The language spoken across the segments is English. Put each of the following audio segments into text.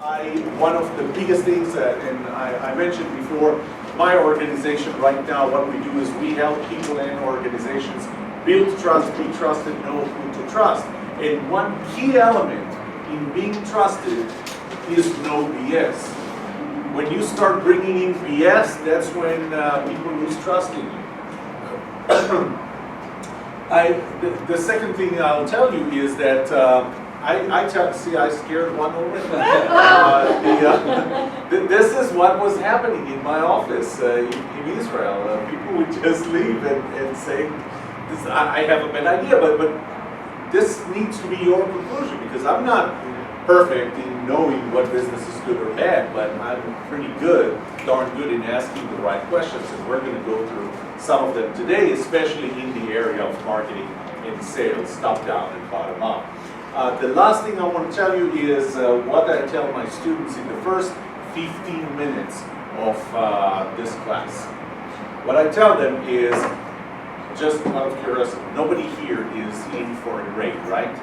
One of the biggest things, and I mentioned before, my organization right now, what we do is we help people and organizations build trust, be trusted, know who to trust. And one key element in being trusted is no BS. When you start bringing in BS, that's when people lose trust in you. The second thing I'll tell you is that see, I scared one already. This is what was happening in my office in Israel. People would just leave and say, I have a bad idea, but this needs to be your conclusion, because I'm not perfect in knowing what business is good or bad, but I'm pretty good, darn good in asking the right questions, and we're going to go through some of them today, especially in the area of marketing and sales, top down and bottom up. The last thing I want to tell you is what I tell my students in the first 15 minutes of this class. What I tell them is, just out of curiosity, nobody here is in for a grade, right?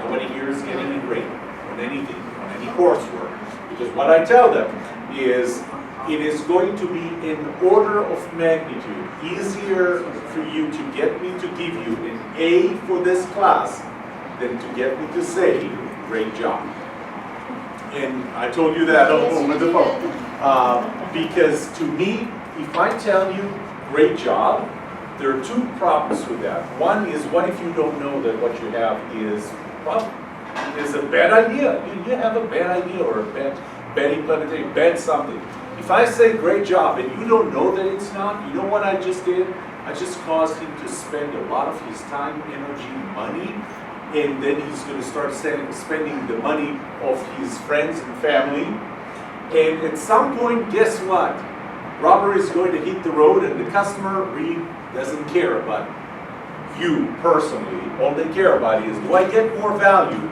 Nobody here is getting a grade on anything, on any coursework. Because what I tell them is, it is going to be in order of magnitude easier for you to get me to give you an A for this class than to get me to say, great job. And I told you that over the phone. Because to me, if I tell you, great job, there are two problems with that. One is, what if you don't know that what you have is a bad idea? You have a bad idea or a bad implementation, bad something. If I say great job and you don't know that it's not, you know what I just did? I just caused him to spend a lot of his time, energy, money, and then he's going to start spending the money of his friends and family. And at some point, guess what? Rubber is going to hit the road, and the customer really doesn't care about you personally. All they care about is, do I get more value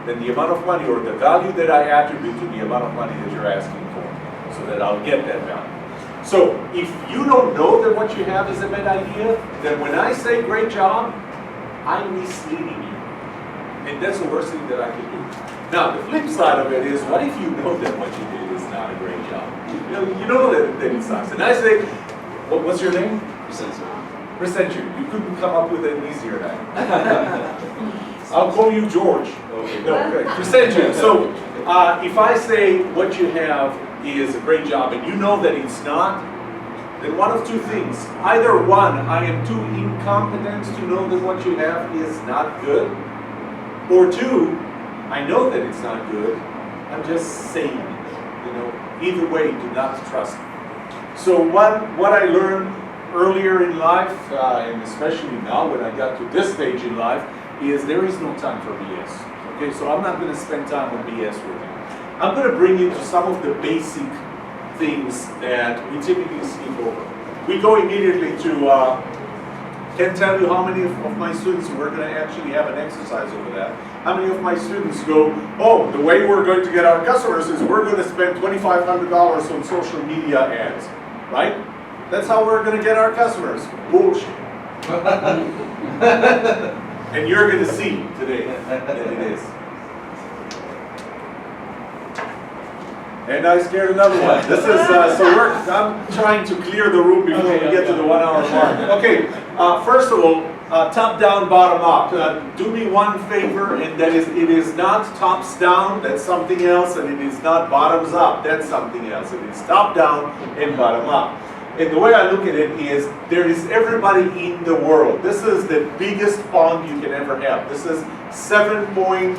than the amount of money, or the value that I attribute to the amount of money that you're asking for, so that I'll get that value. So if you don't know that what you have is a bad idea, then when I say great job, I'm misleading you. And that's the worst thing that I can do. Now, the flip side of it is, what if you know that what you did is not a great job? You know that it sucks. And I say, what's your name? Recenture. You couldn't come up with an easier name. I'll call you George. Okay, no, Recenture. So, if I say what you have is a great job and you know that it's not, then one of two things. Either one, I am too incompetent to know that what you have is not good, or two, I know that it's not good, I'm just saying it. Either way, do not trust me. So what I learned earlier in life, and especially now when I got to this stage in life, is there is no time for BS. Okay, so I'm not going to spend time on BS with you. I'm going to bring you to some of the basic things that we typically skip over. We go immediately to, can't tell you how many of my students, we're going to actually have an exercise over that. How many of my students go, oh, the way we're going to get our customers is we're going to spend $2,500 on social media ads, right? That's how we're going to get our customers. Bullshit. And you're going to see today that it is. And I scared another one. This is, I'm trying to clear the room before we get to the 1 hour mark. Okay, first of all, top down, bottom up. Do me one favor, and that is, it is not tops down, that's something else, and it is not bottoms up, that's something else. It is top down and bottom up. And the way I look at it is, there is everybody in the world. This is the biggest pond you can ever have. This is 7 billion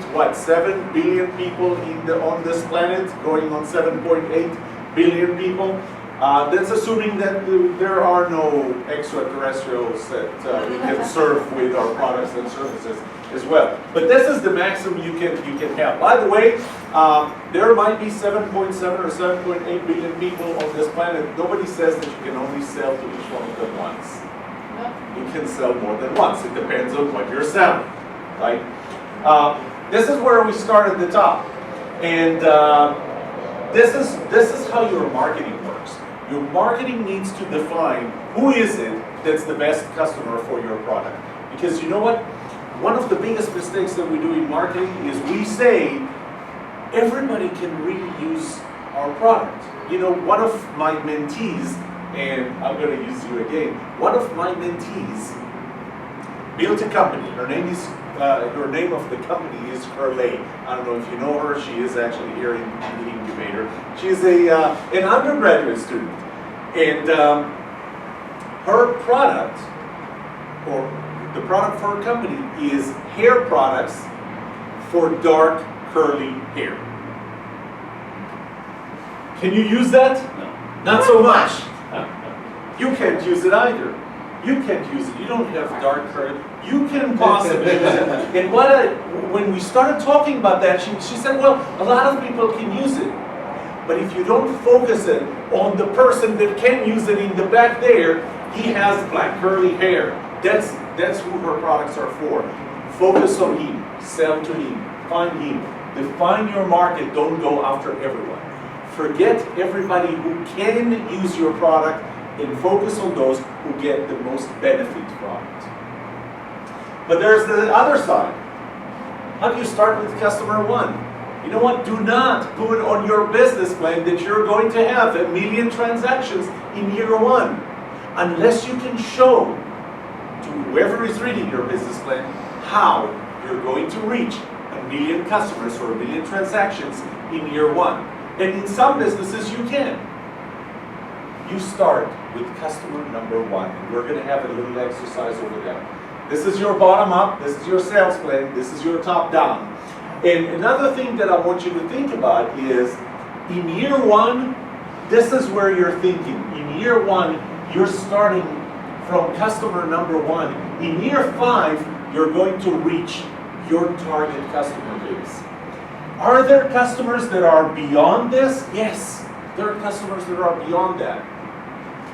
people on this planet, going on 7.8 billion people. That's assuming that there are no extraterrestrials that we can serve with our products and services as well. But this is the maximum you can have. By the way, there might be 7.7 or 7.8 billion people on this planet. Nobody says that you can only sell to each one of them once. You can sell more than once. It depends on what you're selling, right? This is where we start at the top, and this is how your marketing works. Your marketing needs to define who is it that's the best customer for your product. Because you know what? One of the biggest mistakes that we do in marketing is we say everybody can really use our product. You know, one of my mentees, and I'm going to use you again, one of my mentees built a company. Her name of the company is Curlay. I don't know if you know her. She is actually here in the Incubator. She's an undergraduate student. And her product, or the product for her company, is hair products for dark, curly hair. Can you use that? No. Not so much. You can't use it either. You can't use it. You don't have dark curly. You can possibly use it. And when we started talking about that, she said, well, a lot of people can use it. But if you don't focus it on the person that can use it in the back there, he has black curly hair. That's who her products are for. Focus on him. Sell to him. Find him. Define your market. Don't go after everyone. Forget everybody who can use your product and focus on those who get the most benefit from it. But there's the other side. How do you start with customer one? You know what? Do not put on your business plan that you're going to have 1 million transactions in year one, unless you can show to whoever is reading your business plan how you're going to reach 1 million customers or 1 million transactions in year one. And in some businesses you can. You start with customer number one, and we're going to have a little exercise over there. This is your bottom up, this is your sales plan, this is your top down. And another thing that I want you to think about is, in year one, this is where you're thinking. In year one, you're starting from customer number one. In year 5, you're going to reach your target customer base. Are there customers that are beyond this? Yes, there are customers that are beyond that.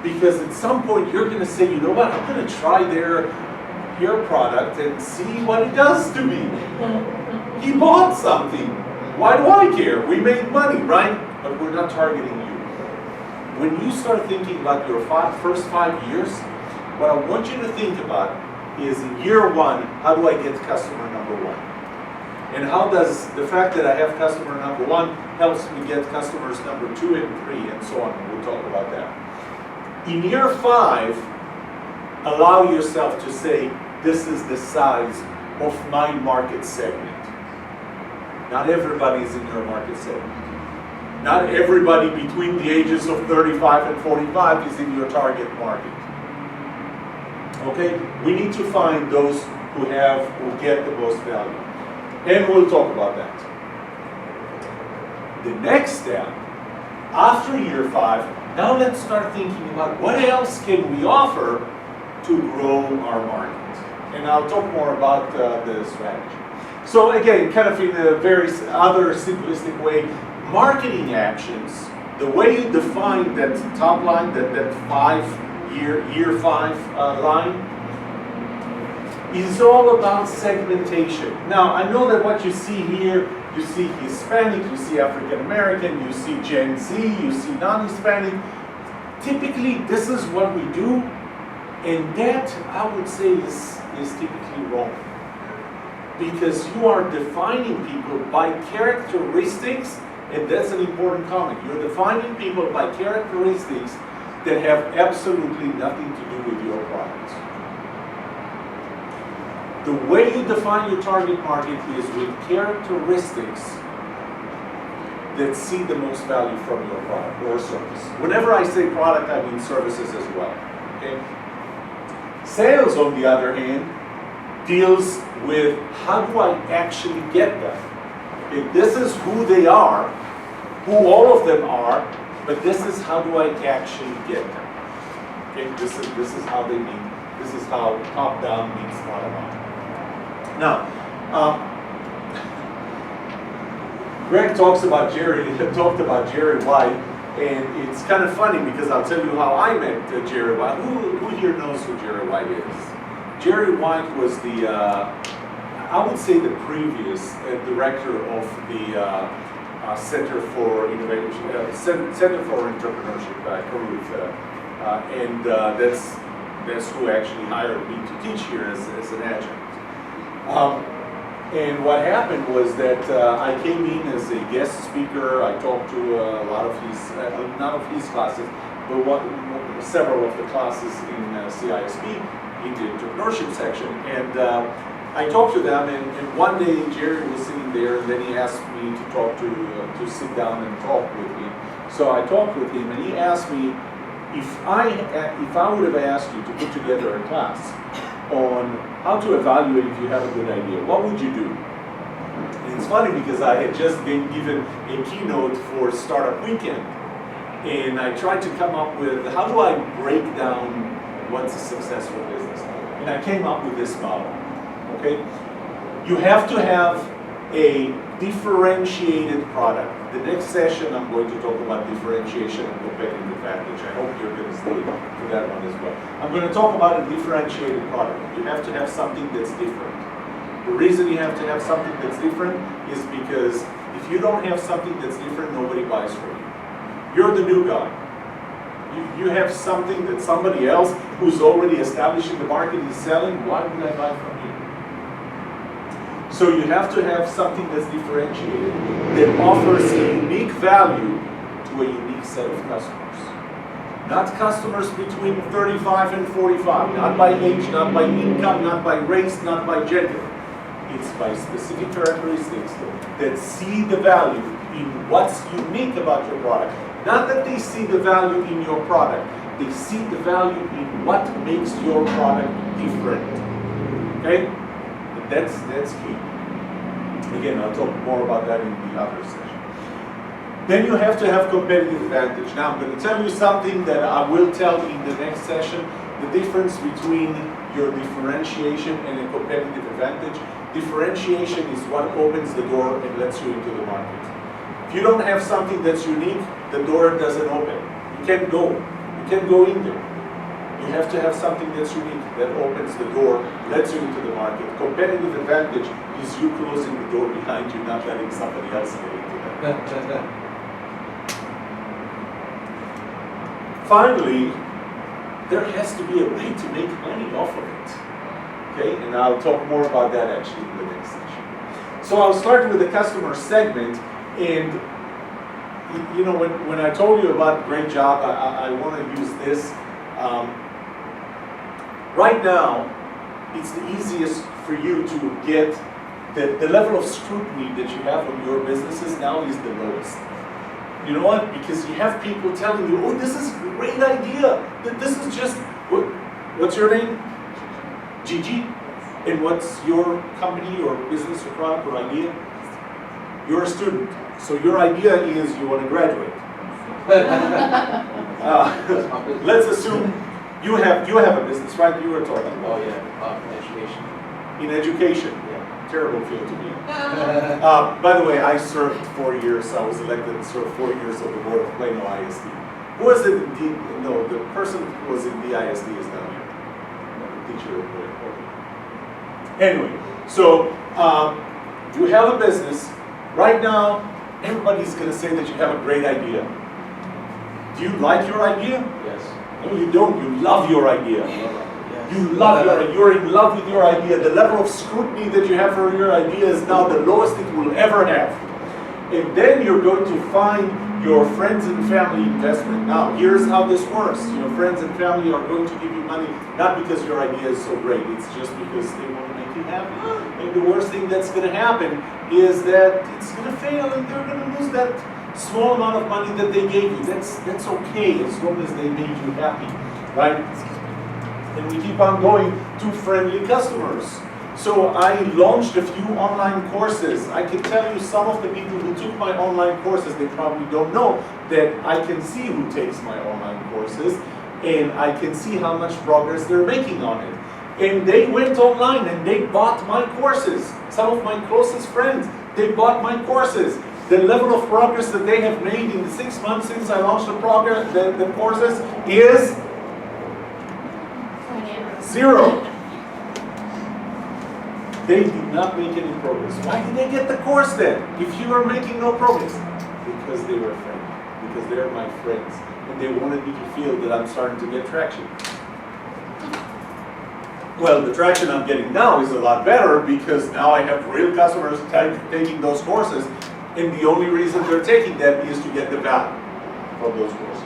Because at some point you're going to say, you know what, I'm going to try their hair product and see what it does to me. He bought something. Why do I care? We made money, right? But we're not targeting you. When you start thinking about your first 5 years, what I want you to think about is, in year one, how do I get customer number one? And how does the fact that I have customer number one helps me get customers number 2 and 3 and so on. We'll talk about that. In year 5, allow yourself to say, this is the size of my market segment. Not everybody is in your market segment. Not everybody between the ages of 35 and 45 is in your target market. Okay? We need to find those who get the most value. And we'll talk about that. The next step, after year 5, now let's start thinking about what else can we offer to grow our market. And I'll talk more about the strategy. So again, kind of in a very other simplistic way, marketing actions, the way you define that top line, that year 5 line, is all about segmentation. Now, I know that what you see here, you see Hispanic, you see African American, you see Gen Z, you see non-Hispanic. Typically, this is what we do, and that, I would say, is typically wrong. Because you are defining people by characteristics, and that's an important comment. You're defining people by characteristics that have absolutely nothing to do with your product. The way you define your target market is with characteristics that see the most value from your product or service. Whenever I say product, I mean services as well. Okay? Sales, on the other hand, deals with how do I actually get them. Okay? This is who they are, who all of them are, but this is how do I actually get them. Okay? This is how they mean. This is how top-down meets bottom-up. Now, Greg talked about Jerry White, and it's kind of funny because I'll tell you how I met Jerry White. Who here knows who Jerry White is? Jerry White was the, I would say, the previous director of the Center for Innovation, Center for Entrepreneurship, Caruth, and that's who actually hired me to teach here as an adjunct. And what happened was that I came in as a guest speaker. I talked to a lot of his, not of his classes, but several of the classes in CISP in the entrepreneurship section. And I talked to them, and one day Jerry was sitting there, and then he asked me to talk to sit down and talk with him. So I talked with him, and he asked me if I would have asked you to put together a class on how to evaluate if you have a good idea, what would you do? And it's funny because I had just been given a keynote for Startup Weekend, and I tried to come up with how do I break down what's a successful business, and I came up with this model. Okay, you have to have a differentiated product. The next session I'm going to talk about differentiation and competitive advantage. I hope you're going to stay for that one as well. I'm going to talk about a differentiated product. You have to have something that's different. The reason you have to have something that's different is because if you don't have something that's different, nobody buys from you. You're the new guy. You have something that somebody else who's already established in the market is selling. Why would I buy from you? So you have to have something that's differentiated, that offers a unique value to a unique set of customers. Not customers between 35 and 45, not by age, not by income, not by race, not by gender. It's by specific characteristics that see the value in what's unique about your product. Not that they see the value in your product, they see the value in what makes your product different. Okay? That's key. Again, I'll talk more about that in the other session. Then you have to have competitive advantage. Now I'm going to tell you something that I will tell in the next session, the difference between your differentiation and a competitive advantage. Differentiation is what opens the door and lets you into the market. If you don't have something that's unique, the door doesn't open. You can't go. You can't go in there. You have to have something that's unique, that opens the door, lets you into the market. Competitive advantage is you closing the door behind you, not letting somebody else get into that. Finally, there has to be a way to make money off of it. Okay, and I'll talk more about that actually in the next session. So I'll start with the customer segment, and you know, when I told you about great job, I want to use this. Right now, it's the easiest for you to get the level of scrutiny that you have on your businesses now is the lowest. You know what? Because you have people telling you, oh, this is a great idea. This is just, what's your name? Gigi? And what's your company or business or product or idea? You're a student. So your idea is you want to graduate. Let's assume you have a business, right? You were talking about. Oh yeah, education. In education. Yeah. Terrible field to be in. By the way, I served 4 years. I was elected and served 4 years of the board of Plano ISD. Who was it? No, the person who was in the ISD is down here. The teacher. Okay. Anyway, so you have a business. Right now, everybody's going to say that you have a great idea. Do you like your idea? Yes. No, you don't. You love your idea. Yes. You love you're in love with your idea. The level of scrutiny that you have for your idea is now the lowest it will ever have. And then you're going to find your friends and family investment. Now, here's how this works. You know, friends and family are going to give you money, not because your idea is so great, it's just because they want to make you happy. And the worst thing that's going to happen is that it's going to fail and they're going to lose that small amount of money that they gave you. That's okay as long as they made you happy, right? And we keep on going to friendly customers. So I launched a few online courses. I can tell you some of the people who took my online courses, they probably don't know that I can see who takes my online courses and I can see how much progress they're making on it. And they went online and they bought my courses. Some of my closest friends, they bought my courses. The level of progress that they have made in the 6 months since I launched the courses is 0. They did not make any progress. Why did they get the course then, if you are making no progress? Because they were friendly. Because they're my friends. And they wanted me to feel that I'm starting to get traction. Well, the traction I'm getting now is a lot better because now I have real customers taking those courses, and the only reason they're taking them is to get the value from those courses.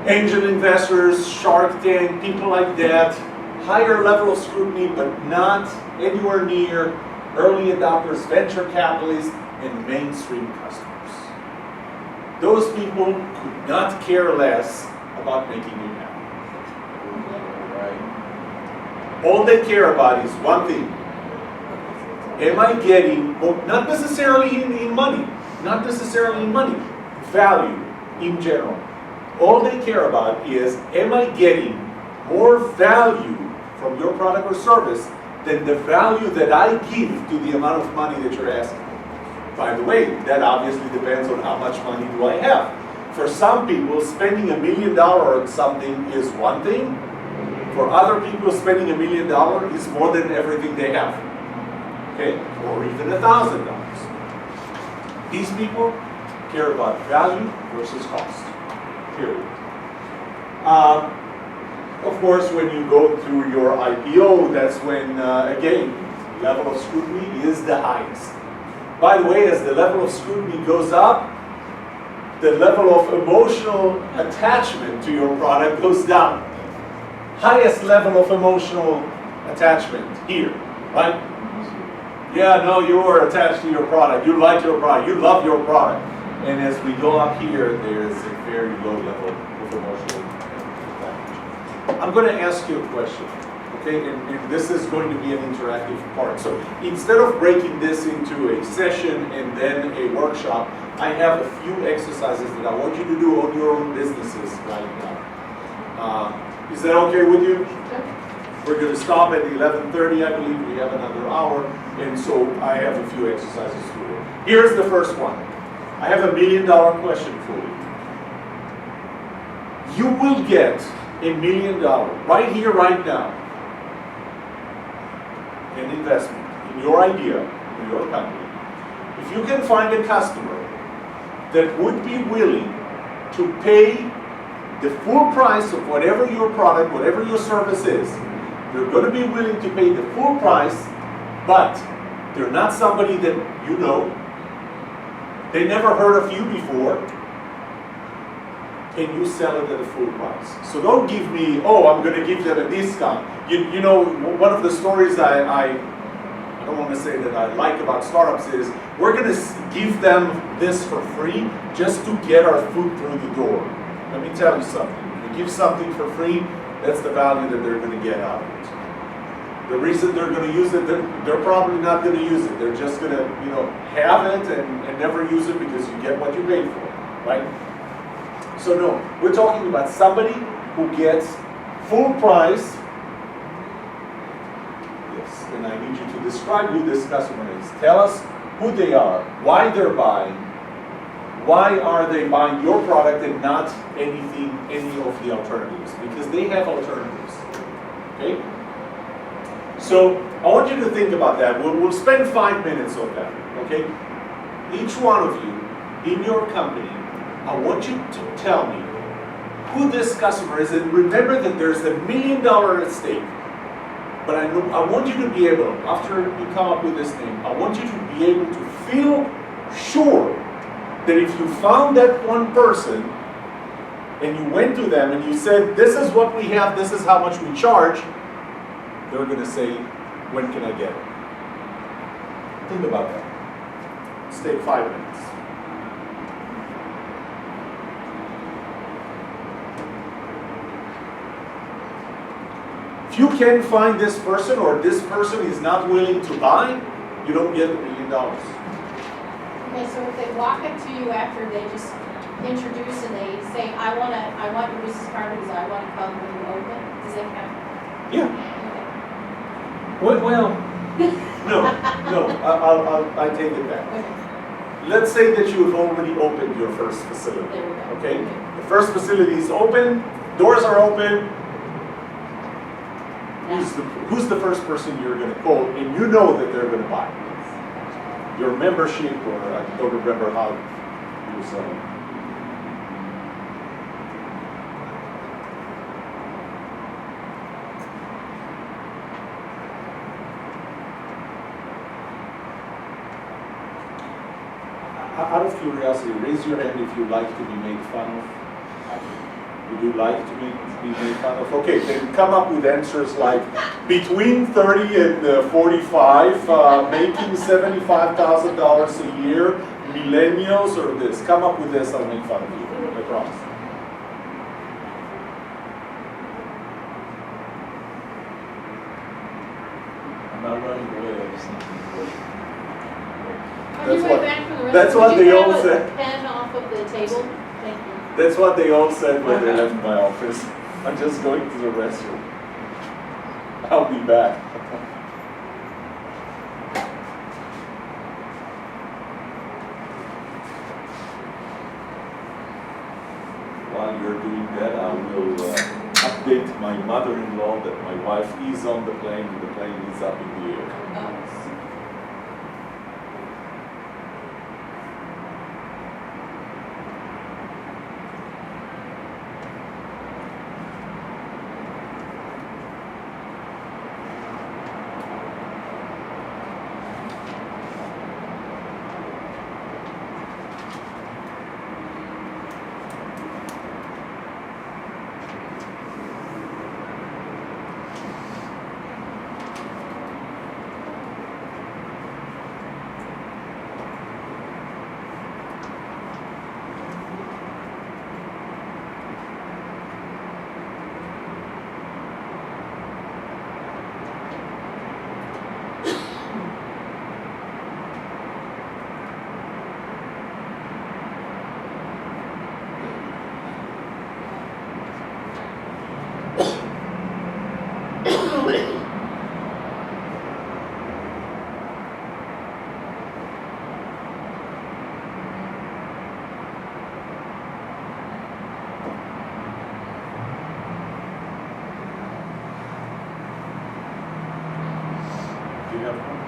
Angel investors, Shark Tank, people like that, higher level of scrutiny, but not anywhere near early adopters, venture capitalists, and mainstream customers. Those people could not care less about making you happy. Right. All they care about is one thing. Am I getting, not necessarily in money, not necessarily in money, value in general. All they care about is, am I getting more value from your product or service than the value that I give to the amount of money that you're asking? By the way, that obviously depends on how much money do I have. For some people, spending $1 million on something is one thing. For other people, spending $1 million is more than everything they have. Okay? Or even $1,000. These people care about value versus cost. Period. Of course, when you go through your IPO, that's when, again, level of scrutiny is the highest. By the way, as the level of scrutiny goes up, the level of emotional attachment to your product goes down. Highest level of emotional attachment here, right? Yeah, no, you are attached to your product. You like your product. You love your product. And as we go up here, there's a very low level of emotional attachment. I'm going to ask you a question, okay? And this is going to be an interactive part. So instead of breaking this into a session and then a workshop, I have a few exercises that I want you to do on your own businesses right now. Is that okay with you? We're going to stop at 11:30, I believe. We have another hour. And so I have a few exercises to do. Here's the first one. I have $1 million question for you. You will get $1 million right here, right now. An investment in your idea, in your company. If you can find a customer that would be willing to pay the full price of whatever your product, whatever your service is, they're going to be willing to pay the full price, but they're not somebody that you know. They never heard of you before. Can you sell it at a full price? So don't give me, oh, I'm going to give them a discount. You know, one of the stories I don't want to say that I like about startups is we're going to give them this for free just to get our foot through the door. Let me tell you something. If you give something for free, that's the value that they're going to get out of it. The reason they're going to use it, they're probably not going to use it. They're just going to, have it and never use it because you get what you paid for, right? So no, we're talking about somebody who gets full price. Yes, and I need you to describe who this customer is. Tell us who they are, why they're buying, why are they buying your product and not any of the alternatives? Because they have alternatives, okay? So I want you to think about that. We'll spend 5 minutes on that, okay? Each one of you in your company, I want you to tell me who this customer is, and remember that there's $1 million at stake. But I want you to be able, after you come up with this name, I want you to be able to feel sure that if you found that one person and you went to them and you said, this is what we have, this is how much we charge, they're going to say, when can I get it? Think about that. Let's take 5 minutes. If you can find this person or this person is not willing to buy, you don't get $1 million. Okay, so if they walk up to you after they just introduce and they say, I want your business card because I want to come when you open, does that count? Yeah. Okay. Well, no, I take it back. Okay. Let's say that you have already opened your first facility. There we go. Okay? The first facility is open, doors are open. Who's the first person you're going to call, and you know that they're going to buy? Your membership, or I don't remember how you were selling. of curiosity, raise your hand if you like to be made fun of. Would you like to be made fun of? Okay, then come up with answers like between 30 and 45, making $75,000 a year, millennials, or this. Come up with this, I'll make fun of you, I promise. I'm not running away, I just need to be On your way back from the that's restroom, what would they you all grab said. a pen off of the table? Thank you. That's what they all said when they left my office. I'm just going to the restroom. I'll be back. While you're doing that, I will update my mother-in-law that my wife is on the plane and the plane is up in the air. Do you have one?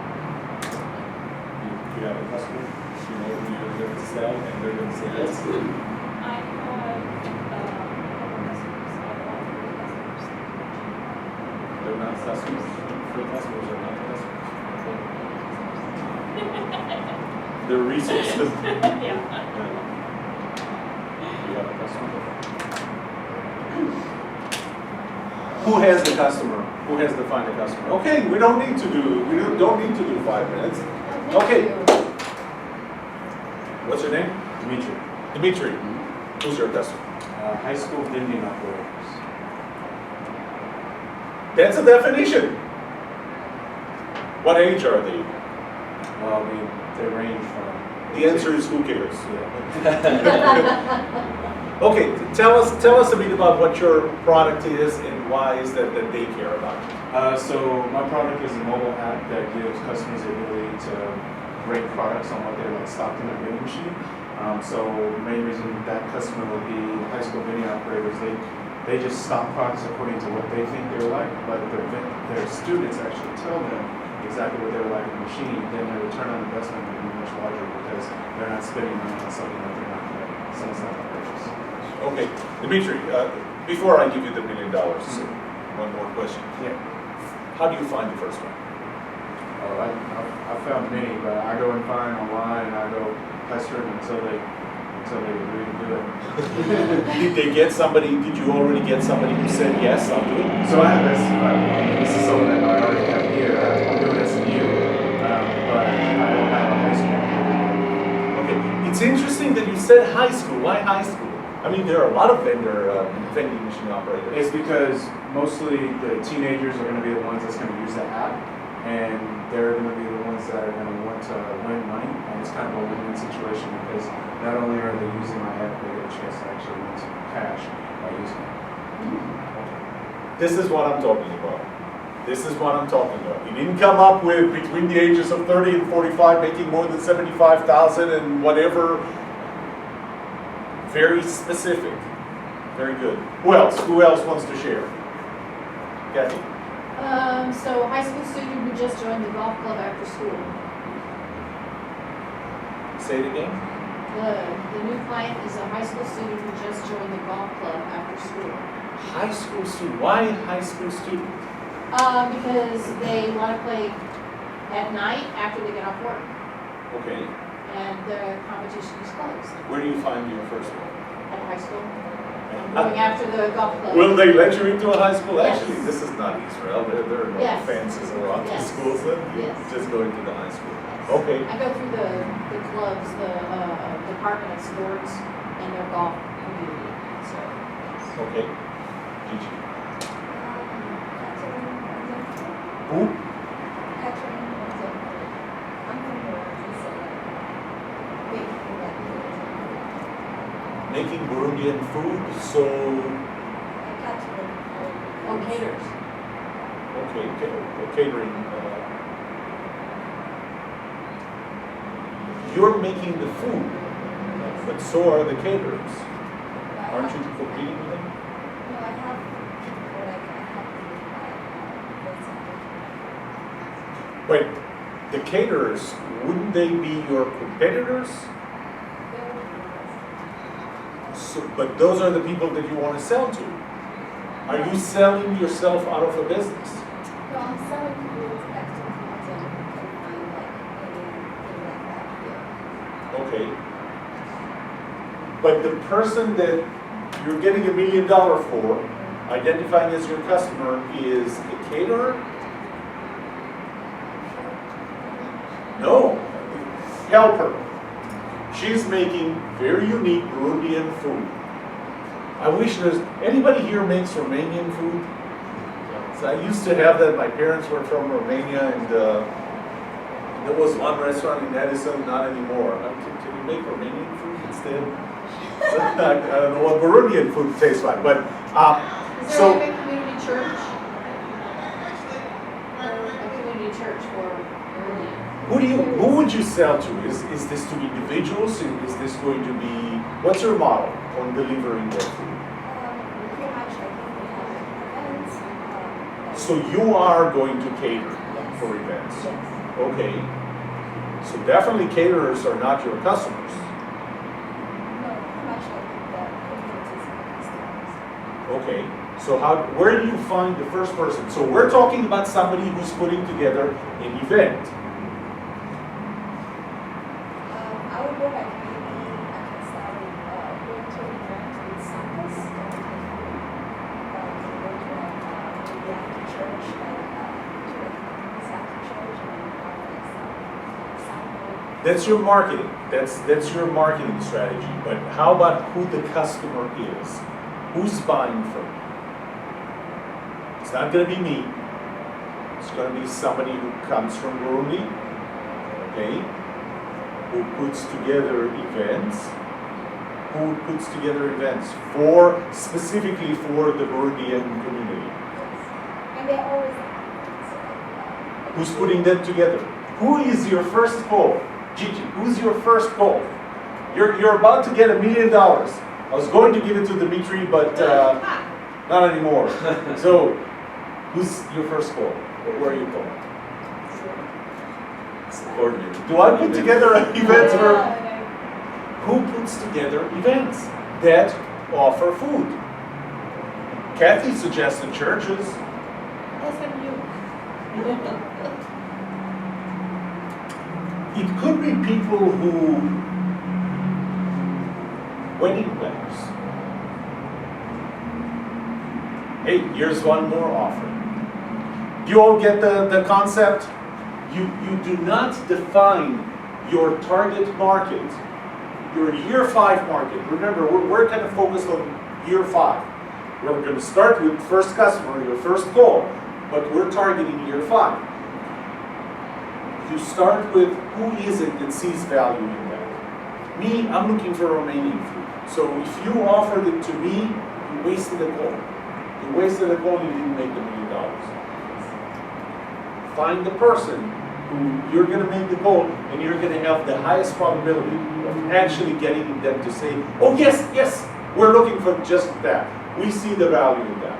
Do you have a customer? You know who you're going to sell and they're going to say yes? I have a couple customers. I have all three customers. They're not customers. Free customers are not customers. They're resources. Yeah. Do you have a customer? Who has the customer? Who has to find a customer? Okay, we don't need to do 5 minutes. Thank Okay. you. What's your name? Dimitri, Dimitri. Who's your customer? high school vending operators. That's a definition. What age are they? Well, they range from. The answer is who cares? Yeah. Okay, tell us a bit about what your product is and why is that they care about it. So my product is a mobile app that gives customers the ability to rate products on what they want stocked in their vending machine. So the main reason that customer would be high school vending operators. They just stock products according to what they think they're like, but their students actually tell them exactly what they're like in the machine. Then their return on investment will be much larger because they're not spending money on something that they're not going to sell purchase. Okay, Dimitri, before I give you the $1 million, one more question. Yeah. How do you find the first one? Oh, I found many, but I go and find online and I go pester them until they agree to do it. Did they get somebody, did you already get somebody who said yes, I'll do it? So I have this is something that I already have here. I'm doing SMU, but I don't have a high school. Okay, it's interesting that you said high school. Why high school? I mean, there are a lot of vending machine operators. It's because mostly the teenagers are going to be the ones that's going to use the app, and they're going to be the ones that are going to want to win money. And it's kind of a win-win situation because not only are they using my app, they get a chance to actually win some cash by using it. This is what I'm talking about. This is what I'm talking about. You didn't come up with between the ages of 30 and 45 making more than 75,000 and whatever. Very specific. Very good. Who else? Who else wants to share? Kathy. So high school student who just joined the golf club after school. Say it again. The new client is a high school student who just joined the golf club after school. High school student. Why high school student? Because they want to play at night after they get off work. Okay. and the competition is closed Where do you find your first one? at high school. Going after the golf club. Will they let you into a high school? Yes. Actually, this is not Israel. There are no Yes. fences around the Yes. schools. You Yes. just go into the high school. Yes. Okay. I go through the clubs, the Department of Sports and their golf community, so. Okay. Gigi. Catherine, Who? Catherine, I'm from Burundi, so baking that Making Burundian food. So, Catherine. Oh, caterers. okay, catering. You're making the food, but so are the caterers. Aren't you competing with them? No, I have people like I have Wait, the caterers, wouldn't they be your competitors? So, but those are the people that you want to sell to. Are you selling yourself out of a business? No, I'm selling food back to foods and you can find like anything like that here. Okay. But the person that you're getting $1 million for, identifying as your customer, is a caterer? No. Helper. She's making very unique Burundian food. I wish there's anybody here makes Romanian food. So I used to have that. My parents were from Romania, and there was one restaurant in Edison. Not anymore. Can you make Romanian food instead? I don't know what Burundian food tastes like, but Is there so. a big community church? A community church for Burundi? Who would you sell to? Is this to individuals? Is this going to be, what's your model on delivering their food? Pretty much I think we have events. So you are going to cater Yes. for events? Yes. Okay. So definitely caterers are not your customers. No, pretty much I think that influences my customers. Okay. So where do you find the first person? So we're talking about somebody who's putting together an event. I would go like maybe I can start with going to an event with samples. Can go to like maybe after church, to like after church and like sample. That's your marketing. That's your marketing strategy. But how about who the customer is? Who's buying from you? It's not going to be me. It's going to be somebody who comes from Burundi, okay? Who puts together events. Who puts together events specifically for the Burundian community? And they always Who's putting them together? Who is your first call? Gigi, who's your first call? You're about to get $1 million. I was going to give it to Dimitri, but not anymore. So, who's your first call? Where are you calling? Coordinator. Do I put together events or who puts together events that offer food? Kathy suggested churches. SMU. It could be people who, wedding planners. Hey, here's one more offer. You all get the concept? You do not define your target market, your year 5 market. Remember, we're kind of focused on year 5. We're going to start with first customer, your first call, but we're targeting year 5. You start with who is it that sees value in that. Me, I'm looking for Romanian food. So if you offered it to me, you wasted a call. You wasted a call, you didn't make $1 million. Find the person who you're going to make the call, and you're going to have the highest probability of actually getting them to say, oh yes, we're looking for just that. We see the value in that.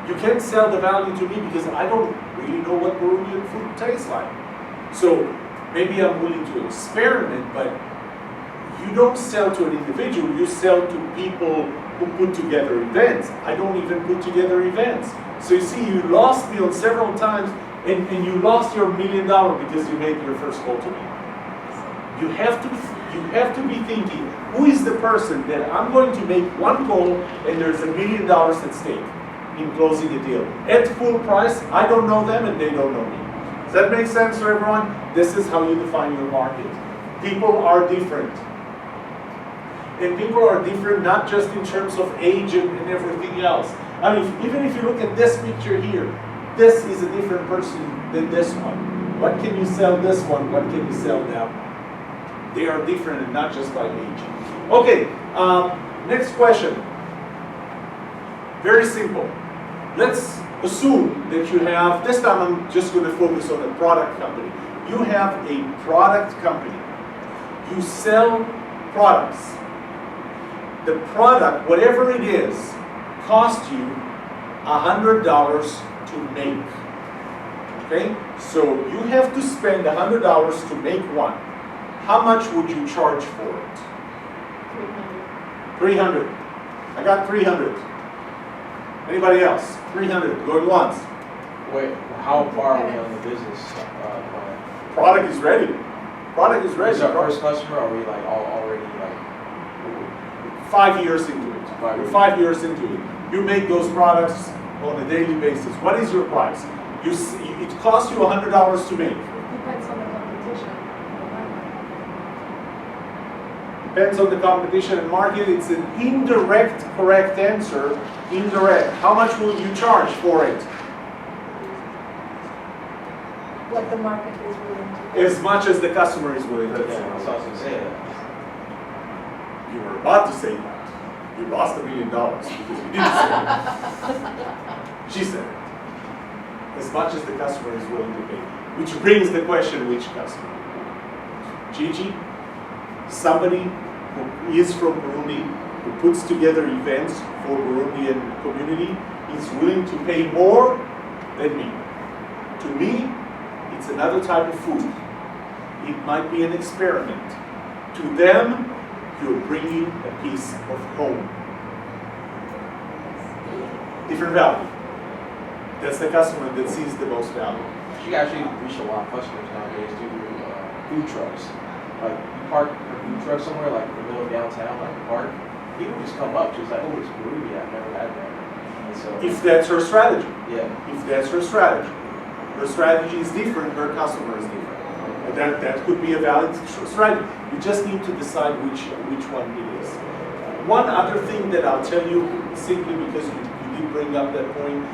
You can't sell the value to me because I don't really know what Burundian food tastes like. So maybe I'm willing to experiment, but you don't sell to an individual, you sell to people who put together events. I don't even put together events. So you see, you lost me on several times, and you lost your $1 million because you made your first call to me. You have to be thinking, who is the person that I'm going to make one call and there's $1 million at stake in closing a deal. At full price, I don't know them and they don't know me. Does that make sense to everyone? This is how you define your market. People are different. And people are different not just in terms of age and everything else. I mean, even if you look at this picture here, this is a different person than this one. What can you sell this one? What can you sell that one? They are different and not just by age. Okay, next question. Very simple. Let's assume that you have, this time I'm just going to focus on a product company. You have a product company. You sell products. The product, whatever it is, costs you $100 to make. Okay? So you have to spend $100 to make one. How much would you charge for it? 300. I got 300. Anybody else? 300. Going once. Wait, how far are we on the business plan? Product is ready. Product is ready. Is our first customer, or are we like already like 5 years into it. You're 5 years into it. You make those products on a daily basis. What is your price? It costs you $100 to make. Depends on the competition. Depends on the competition and market. It's an indirect correct answer. Indirect. How much will you charge for it? What the market is willing to pay. As much as the customer is willing to yeah, pay. that's what I was gonna say. You were about to say that. You lost $1 million because you didn't say it. She said it. As much as the customer is willing to pay. Which brings the question, which customer? Gigi, somebody who is from Burundi, who puts together events for Burundian community, is willing to pay more than me. To me, it's another type of food. It might be an experiment. To them, you're bringing a piece of home. Different value. That's the customer that sees the most value. You actually reach a lot of customers nowadays due to food trucks. Like you park a food truck somewhere, like in the middle of downtown, like a park, people just come up just like, oh, it's Burundi, I've never had that. And so, If that's her strategy. yeah, If that's her strategy. Her strategy is different, her customer is different. And that could be a valid strategy. You just need to decide which one it is. One other thing that I'll tell you, simply because you did bring up that point,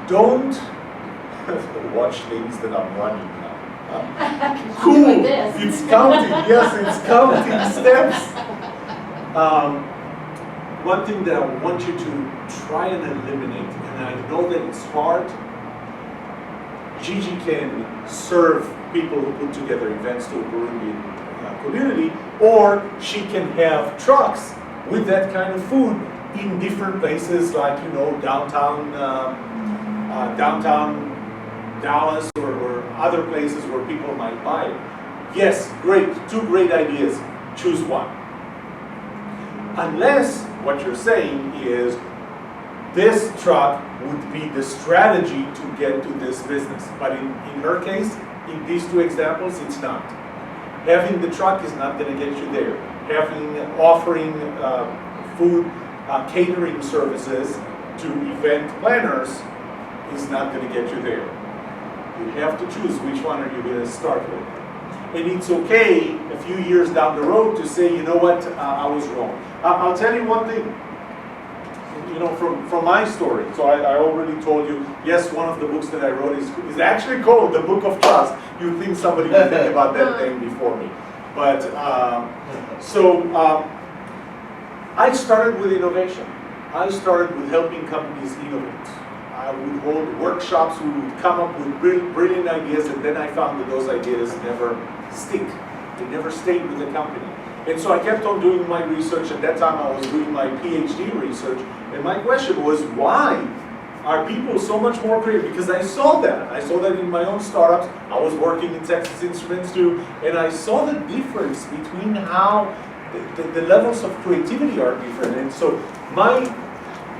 don't watch things that I'm running now. Cool, Doing this. it's counting, yes, it's counting steps. One thing that I want you to try and eliminate, and I know that it's hard, Gigi can serve people who put together events to a Burundian community, or she can have trucks with that kind of food in different places, like downtown Dallas or other places where people might buy it. Yes, great, 2 great ideas. Choose one. Unless what you're saying is this truck would be the strategy to get to this business. But in her case, in these 2 examples, it's not. Having the truck is not going to get you there. Offering food catering services to event planners is not going to get you there. You have to choose which one are you going to start with. And it's okay a few years down the road to say, you know what, I was wrong. I'll tell you one thing, from my story. So I already told you, yes, one of the books that I wrote is actually called The Book of Trust. You think somebody would think about that name before me. But, I started with innovation. I started with helping companies innovate. I would hold workshops, we would come up with brilliant ideas, and then I found that those ideas never stick. They never stayed with the company. And so I kept on doing my research. At that time, I was doing my PhD research. And my question was, why are people so much more creative? Because I saw that. I saw that in my own startups. I was working in Texas Instruments too. And I saw the difference between how the levels of creativity are different. And so my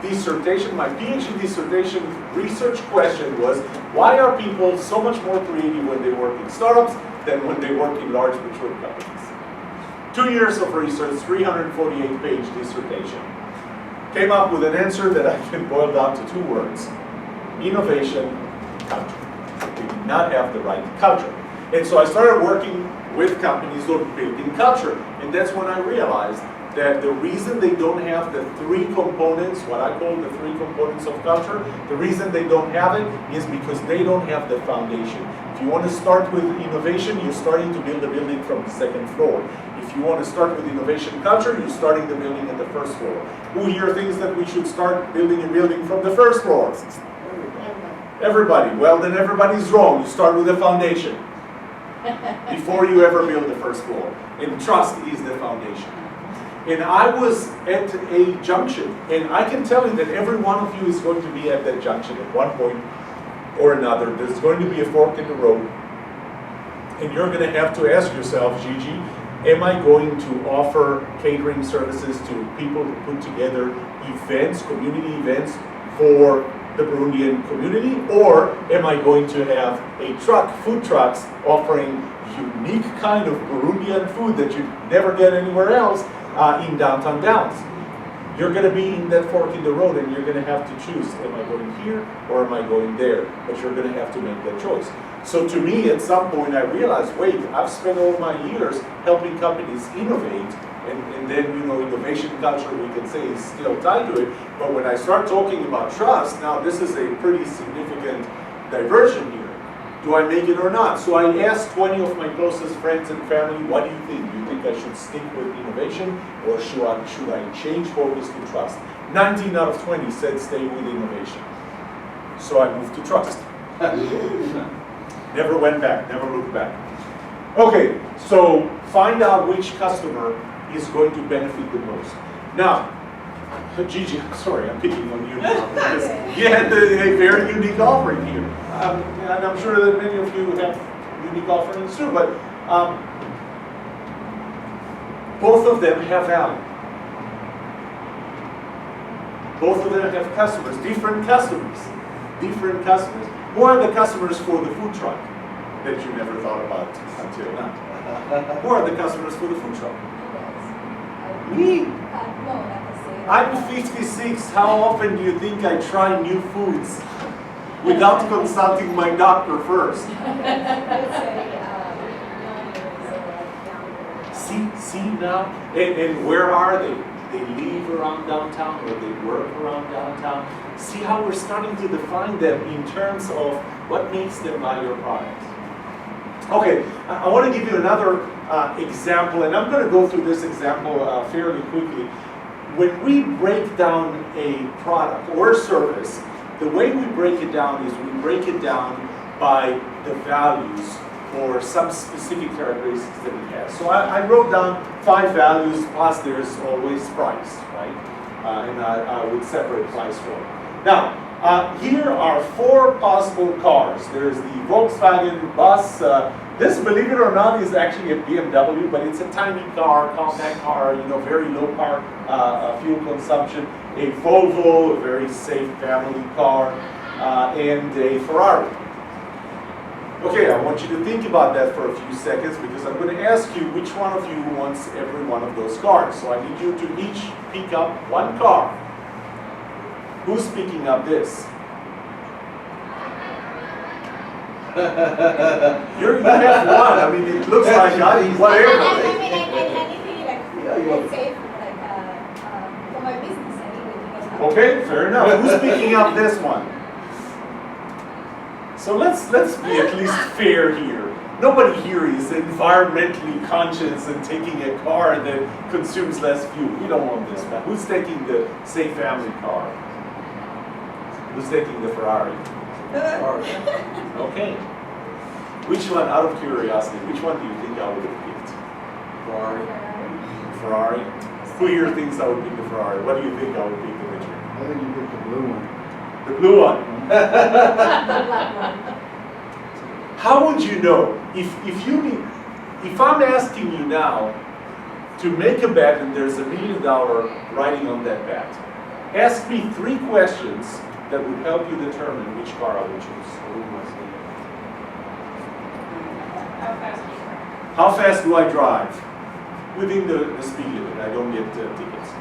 dissertation, my PhD dissertation research question was, why are people so much more creative when they work in startups than when they work in large mature companies. 2 years of research, 348-page dissertation. Came up with an answer that I can boil down to 2 words: innovation, culture. They did not have the right culture. And so I started working with companies on building culture. And that's when I realized that the reason they don't have the 3 components, what I call the 3 components of culture, the reason they don't have it is because they don't have the foundation. If you want to start with innovation, you're starting to build a building from the 2nd floor. If you want to start with innovation culture, you're starting the building at the 1st floor. Who here thinks that we should start building a building from the 1st floor? Everybody. Well, then everybody's wrong. You start with the foundation before you ever build the 1st floor. And trust is the foundation. And I was at a junction, and I can tell you that every one of you is going to be at that junction at one point or another. There's going to be a fork in the road, and you're going to have to ask yourself, Gigi, am I going to offer catering services to people who put together events, community events for the Burundian community, or am I going to have a truck, food trucks, offering unique kind of Burundian food that you never get anywhere else in downtown Dallas? You're going to be in that fork in the road, and you're going to have to choose, am I going here or am I going there? But you're going to have to make that choice. So to me, at some point, I realized, wait, I've spent all my years helping companies innovate, and then, you know, innovation culture, we can say, is still tied to it. But when I start talking about trust, now this is a pretty significant diversion here. Do I make it or not? So I asked 20 of my closest friends and family, what do you think? Do you think I should stick with innovation, or should I change focus to trust? 19 out of 20 said stay with innovation. So I moved to trust. Never went back, never looked back. Okay, so find out which customer is going to benefit the most. Now, Gigi, I'm sorry, I'm picking on you now, because you had a very unique offering here. And I'm sure that many of you have unique offerings too, but both of them have value. Both of them have customers, different customers. Who are the customers for the food truck that you never thought about until now? Who are the customers for the food truck? Me. No, not the same. I'm 56. How often do you think I try new foods without consulting my doctor first? See now? And where are they? They live around downtown, or they work around downtown. See how we're starting to define them in terms of what makes them buy your product. Okay, I want to give you another example, and I'm going to go through this example fairly quickly. When we break down a product or service, the way we break it down is we break it down by the values or some specific characteristics that it has. So I wrote down 5 values, plus there's always price, right? And I would separate price for it. Now, here are 4 possible cars. There's the Volkswagen bus. This, believe it or not, is actually a BMW, but it's a tiny car, compact car, you know, very low fuel consumption. A Volvo, a very safe family car, and a Ferrari. Okay, I want you to think about that for a few seconds, because I'm going to ask you which one of you wants every one of those cars. So I need you to each pick up 1 car. Who's picking up this? You have 1. I mean, it looks like whatever. Anything like, let's say, for my business anyway. Okay, fair enough. Who's picking up this one? So let's be at least fair here. Nobody here is environmentally conscious and taking a car that consumes less fuel. We don't want this, man. Who's taking the safe family car? Who's taking the Ferrari? Okay. Which one, out of curiosity, which one do you think I would have picked? Ferrari? Who here thinks I would pick the Ferrari? What do you think I would pick, Richard? I think you picked the blue one. The blue one. How would you know if I'm asking you now to make a bet and there's $1 million riding on that bet? Ask me 3 questions that would help you determine which car I would choose. How fast How fast do I drive? Within the speed limit. I don't get tickets.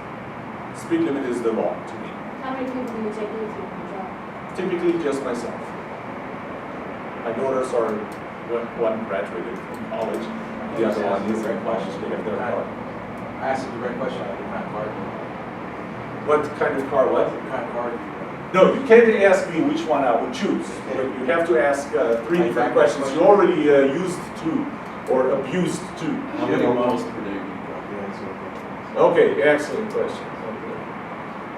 Speed limit is the law to me. How many people do you take with you on the job? Typically just myself. My daughters are, one graduated from college, the other one is in college, they have their car. I asked you the right question, like, what kind of car do you have? What kind of car, what? What kind of car do you have? No, you can't ask me which one I would choose. But you have to ask three different questions. You already used two, or abused two. How many miles per day do you drive? The answer to the question. Okay, excellent question. Okay.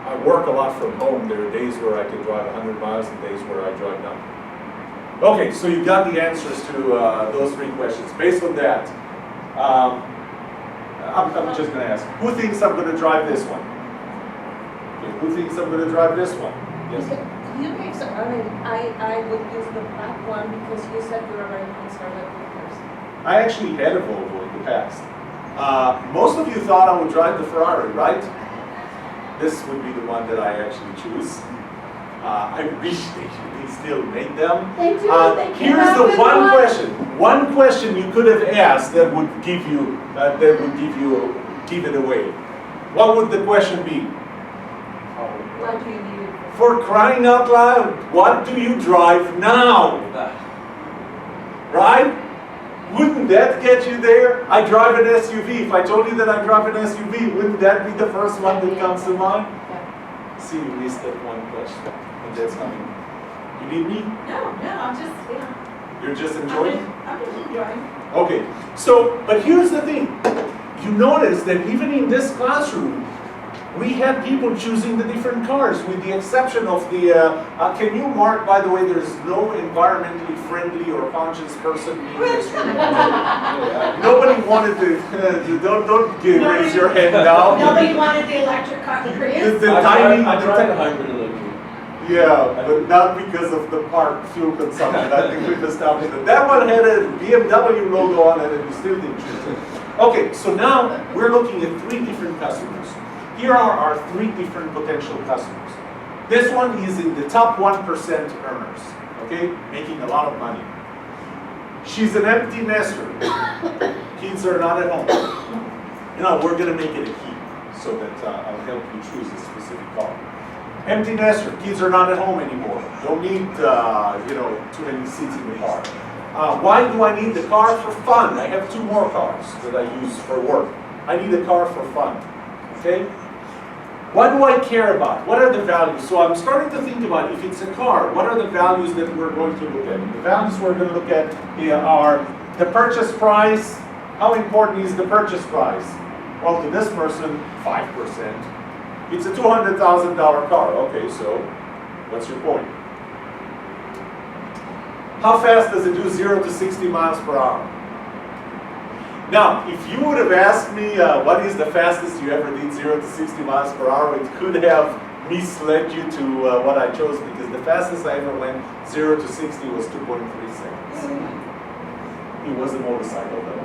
I work a lot from home. There are days where I can drive 100 miles and days where I drive none. Okay, so you got the answers to those three questions. Based on that, I'm just going to ask, who thinks I'm going to drive this one? Okay, who thinks I'm going to drive this one? Yes. You make some, I would use the black one because you said you're a very conservative person. I actually had a Volvo in the past. Most of you thought I would drive the Ferrari, right? This would be the one that I actually choose. I wish they still made them. They do, they came Here's out the with one question. One question you could have asked that would give it away. What would the question be? Why do you need it? For crying out loud, what do you drive now? Right? Wouldn't that get you there? I drive an SUV. If I told you that I drive an SUV, wouldn't that be the first one that comes to mind? Yeah. See, you missed that one question. And that's coming. You need me? No, I'm just, yeah. You're just enjoying? I'm just enjoying. Okay, so, but here's the thing. You notice that even in this classroom, we had people choosing the different cars, with the exception of the, can you mark, by the way, there's no environmentally friendly or conscious person in this room. Nobody wanted to, don't raise your hand now. Nobody wanted the electric car, the Prius? The tiny, I drive a hybrid electric. yeah, but not because of the park fuel consumption. I think we've established that. That one had a BMW logo on it and we still didn't choose it. Okay, so now we're looking at three different customers. Here are our three different potential customers. This one is in the top 1% earners, okay? Making a lot of money. She's an empty nester. Kids are not at home. You know, we're gonna make it a he, so that I'll help you choose a specific car. Empty nester, kids are not at home anymore. Don't need, too many seats in the car. Why do I need the car? For fun. I have two more cars that I use for work. I need a car for fun, okay? What do I care about? What are the values? So I'm starting to think about, if it's a car, what are the values that we're going to look at? The values we're going to look at are the purchase price. How important is the purchase price? Well, to this person, 5%. It's a $200,000 car. Okay, so what's your point? How fast does it do 0 to 60 miles per hour? Now, if you would have asked me what is the fastest you ever did 0 to 60 miles per hour, it could have misled you to what I chose, because the fastest I ever went 0 to 60 was 2.3 seconds. It was a motorcycle though.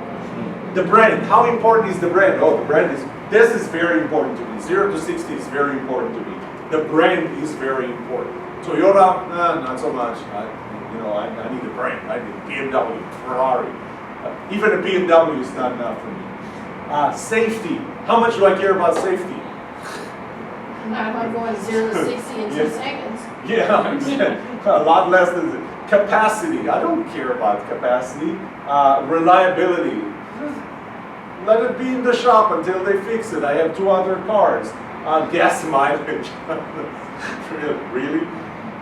The brand, how important is the brand? Oh, the brand is, this is very important to me. 0 to 60 is very important to me. The brand is very important. Toyota, not so much. I need a brand. I need a BMW, Ferrari. Even a BMW is not enough for me. Safety. How much do I care about safety? I'm going 0 to 60 in 2 Yes. seconds. Yeah, a lot less than capacity. I don't care about capacity. Reliability. Let it be in the shop until they fix it. I have 2 other cars. Gas mileage. Really?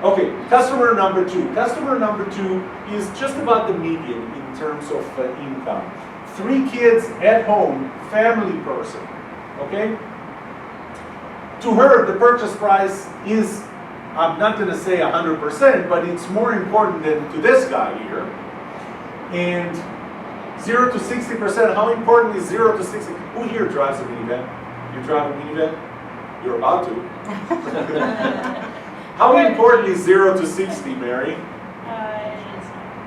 Okay, customer number 2. Customer number 2 is just about the median in terms of income. 3 kids at home, family person, okay? To her, the purchase price is, I'm not gonna say 100%, but it's more important than to this guy here. And 0 to 60%, how important is 0 to 60? Who here drives a minivan? You drive a minivan? You're about to. How important is 0 to 60, Mary?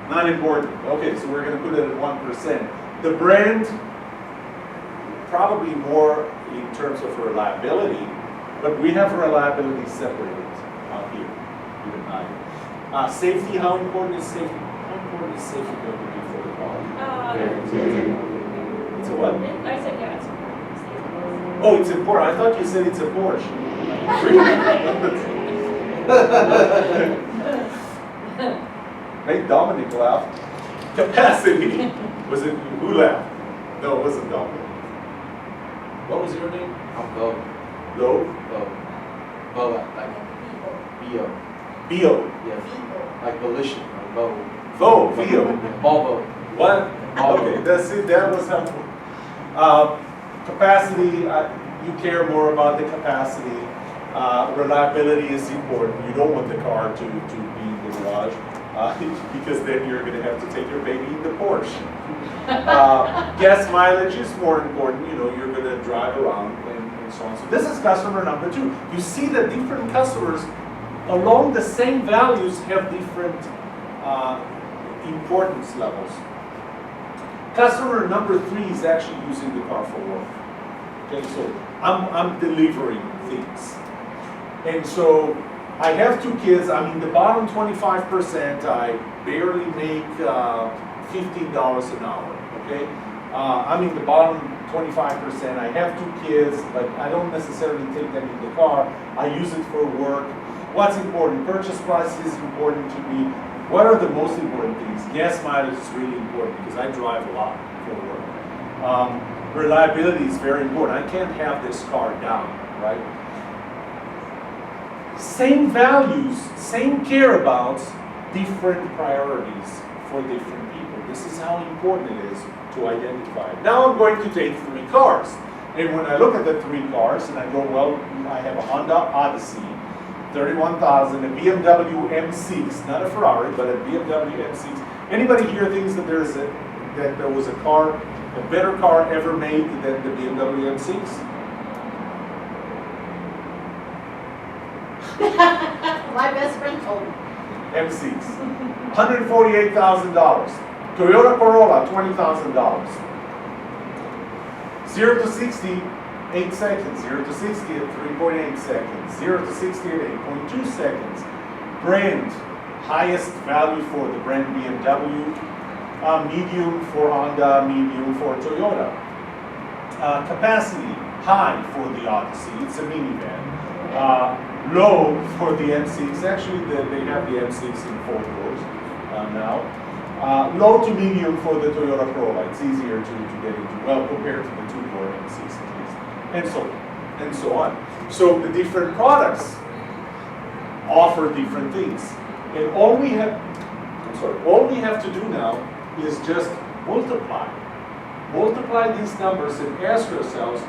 Not important. Okay, so we're going to put it at 1%. The brand, probably more in terms of reliability, but we have reliability separated out here, even higher. Safety, how important is safety? How important is safety going to be for the car? Very a what? I said, yeah, it's important. Oh, it's a Porsche. I thought you said it's a Porsche. Make Dominic laugh. Capacity. Was it who laughed? No, it wasn't Dominic. What was your name? I'm Bo. Lo? Bo, like People. B-O. Bio. Yeah, People. like volition, like Bo. Vo. Vio. Bobo. What? Okay, that's it. That was helpful. Capacity. You care more about the capacity. Reliability is important. You don't want the car to be in the garage because then you're going to have to take your baby in the Porsche. Gas mileage is more important. You know, you're going to drive around and so on. So this is customer number 2. You see that different customers along the same values have different importance levels. Customer number 3 is actually using the car for work. Okay, so I'm delivering things. And so I have 2 kids. I'm in the bottom 25%. I barely make $15 an hour. Okay, I'm in the bottom 25%. I have 2 kids, but I don't necessarily take them in the car. I use it for work. What's important? Purchase price is important to me. What are the most important things? Gas mileage is really important because I drive a lot for work. Reliability is very important. I can't have this car down, right? Same values, same care abouts, different priorities for different people. This is how important it is to identify. Now I'm going to take 3 cars. And when I look at the 3 cars and I go, well, I have a Honda Odyssey, 31,000, a BMW M6, not a Ferrari, but a BMW M6. Anybody here thinks that there was a car, a better car ever made than the BMW M6? My best friend told me. M6, $148,000. Toyota Corolla, $20,000. 0 to 60, 8 seconds. 0 to 60 at 3.8 seconds. 0 to 60 at 8.2 seconds. Brand, highest value for the brand BMW. Medium for Honda, medium for Toyota. Capacity, high for the Odyssey. It's a minivan. Low for the M6. Actually, they have the M6 in 4 doors now. Low to medium for the Toyota Corolla. It's easier to get into, well, compared to the 2-door M6 at least. And so on. So the different products offer different things. And all we have to do now is just multiply. Multiply these numbers and ask yourselves,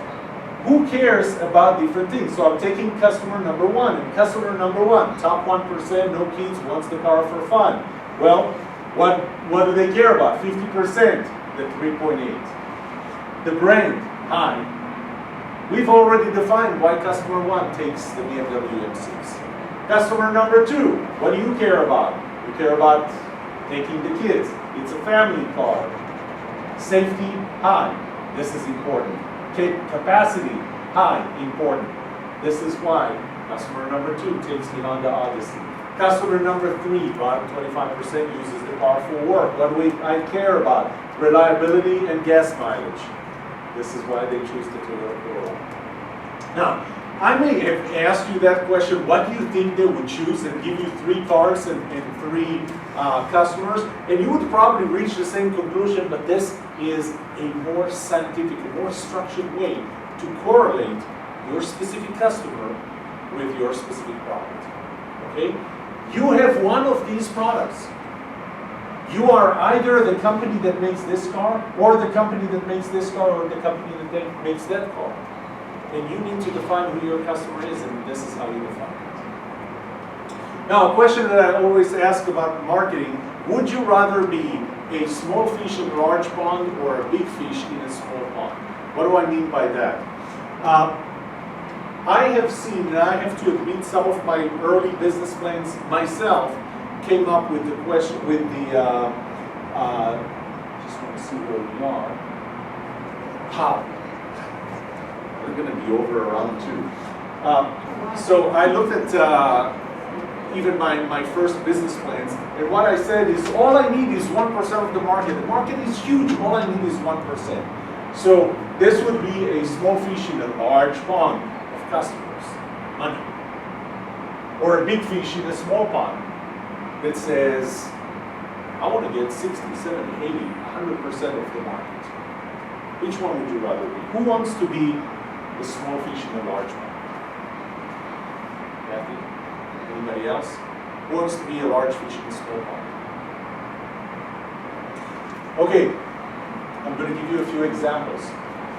who cares about different things? So I'm taking customer number 1. And customer number 1, top 1%, no kids, wants the car for fun. Well, what do they care about? 50%, the 3.8. The brand, high. We've already defined why customer 1 takes the BMW M6. Customer number 2, what do you care about? You care about taking the kids. It's a family car. Safety, high. This is important. Capacity, high, important. This is why customer number 2 takes the Honda Odyssey. Customer number 3, bottom 25%, uses the car for work. What do I care about? Reliability and gas mileage. This is why they choose the Toyota Corolla. Now, I may have asked you that question, what do you think they would choose, and give you 3 cars and 3 customers, and you would probably reach the same conclusion, but this is a more scientific, a more structured way to correlate your specific customer with your specific product. Okay? You have one of these products. You are either the company that makes this car, or the company that makes this car, or the company that makes that car. And you need to define who your customer is, and this is how you define it. Now, a question that I always ask about marketing, would you rather be a small fish in a large pond or a big fish in a small pond? What do I mean by that? I have seen, and I have to admit, some of my early business plans myself came up with the question, with the, just want to see where we are. How? We're going to be over around 2. So I looked at even my first business plans, and what I said is all I need is 1% of the market. The market is huge, all I need is 1%. So this would be a small fish in a large pond of customers, money. Or a big fish in a small pond that says, I want to get 60, 70, 80, 100% of the market. Which one would you rather be? Who wants to be the small fish in a large pond? Kathy? Anybody else? Who wants to be a large fish in a small pond? Okay, I'm going to give you a few examples.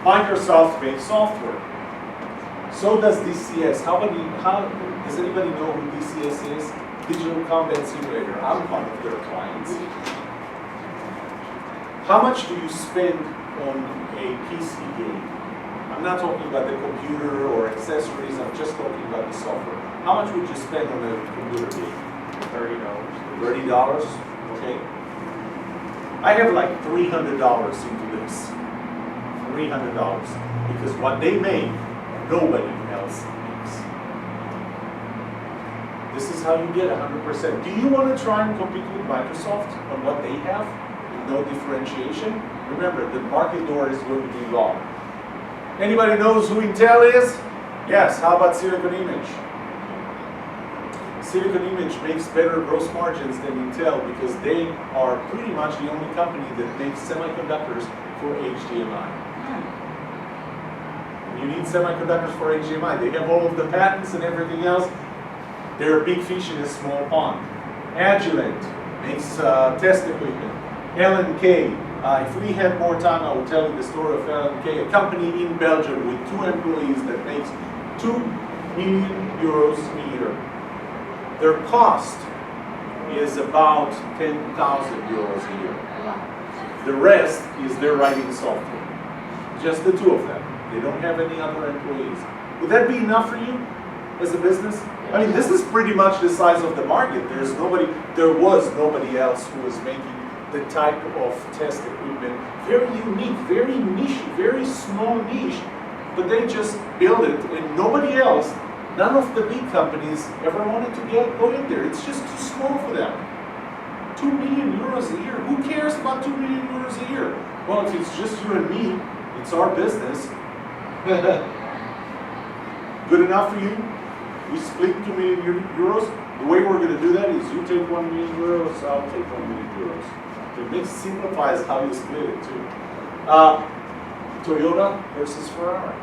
Microsoft makes software. So does DCS. Does anybody know who DCS is? Digital Combat Simulator. I'm one of their clients. How much do you spend on a PC game? I'm not talking about the computer or accessories, I'm just talking about the software. How much would you spend on a computer game? $30. $30? Okay. I have like $300 into this. $300. Because what they make, nobody else makes. This is how you get 100%. Do you want to try and compete with Microsoft on what they have? With no differentiation? Remember, the market door is going to be long. Anybody knows who Intel is? Yes, how about Silicon Image? Silicon Image makes better gross margins than Intel because they are pretty much the only company that makes semiconductors for HDMI. You need semiconductors for HDMI. They have all of the patents and everything else. They're a big fish in a small pond. Agilent makes test equipment. L&K. If we had more time, I would tell you the story of L&K, a company in Belgium with 2 employees that makes 2 million euros a year. Their cost is about 10,000 euros a year. The rest is their writing software. Just the 2 of them. They don't have any other employees. Would that be enough for you as a business? I mean, this is pretty much the size of the market. There was nobody else who was making the type of test equipment. Very unique, very niche, very small niche. But they just built it, and nobody else, none of the big companies ever wanted to go in there. It's just too small for them. 2 million euros a year. Who cares about 2 million euros a year? Well, if it's just you and me, it's our business. Good enough for you? We split 2 million euros. The way we're going to do that is you take 1 million euros, I'll take 1 million euros. It simplifies how you split it too. Toyota versus Ferrari.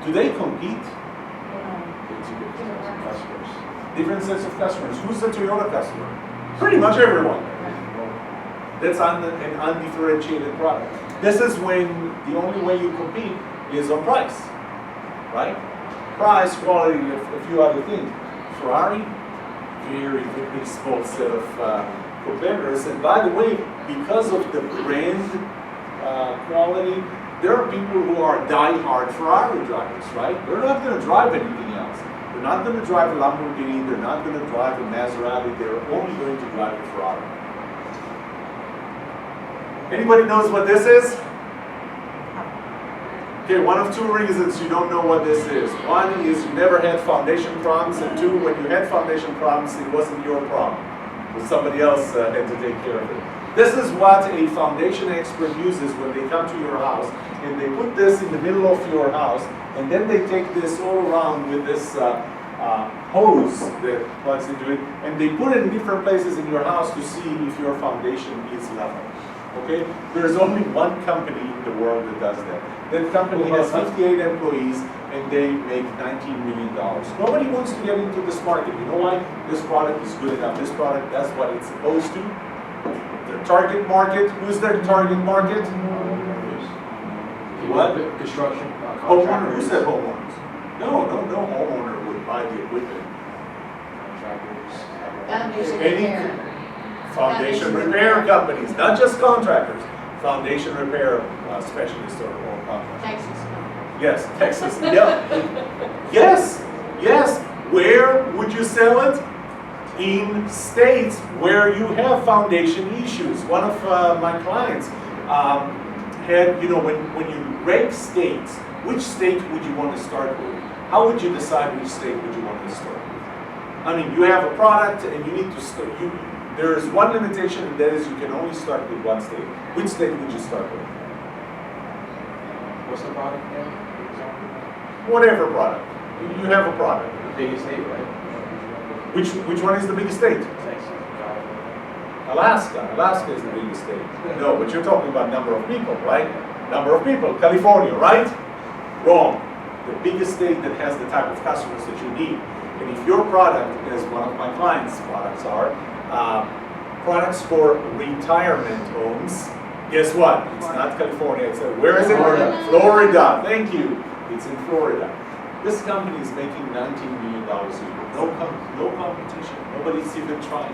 Do they compete? Different sets of customers. Who's the Toyota customer? Pretty much everyone. That's an undifferentiated product. This is when the only way you compete is on price, right? Price, quality, a few other things. Ferrari, very small set of competitors. And by the way, because of the brand quality, there are people who are die-hard Ferrari drivers, right? They're not going to drive anything else. They're not going to drive a Lamborghini. They're not going to drive a Maserati. They're only going to drive a Ferrari. Anybody knows what this is? Okay, one of 2 reasons you don't know what this is. One is you never had foundation problems, and 2, when you had foundation problems, it wasn't your problem. But somebody else had to take care of it. This is what a foundation expert uses when they come to your house, and they put this in the middle of your house, and then they take this all around with this hose that plugs into it, and they put it in different places in your house to see if your foundation is level. Okay? There's only one company in the world that does that. That company has 58 employees and they make $19 million. Nobody wants to get into this market. You know why? This product is good enough. This product does what it's supposed to. Their target market, who's their target market? What? Construction. Homeowner. Who said homeowners? No homeowner would buy the equipment. Foundation Any repair. foundation repair companies, not just contractors. Foundation repair specialists or contractors. Texas. Yes, Texas. Yeah. Yes. Where would you sell it? In states where you have foundation issues. One of my clients had, when you rank states, which state would you want to start with? How would you decide which state would you want to start with? I mean, you have a product and you need to start. There is one limitation, and that is you can only start with one state. Which state would you start with? What's the product again? Whatever product. You have a product. The biggest state, right? Which one is the biggest state? Thanks. Alaska. Alaska is the biggest state. No, but you're talking about number of people, right? Number of people. California, right? Wrong. The biggest state that has the type of customers that you need. And if your product, as one of my clients' products are, products for retirement homes, guess what? It's not California. It's where is it? Florida. Florida. Thank you. It's in Florida. This company is making $19 million a year. No competition. Nobody's even trying.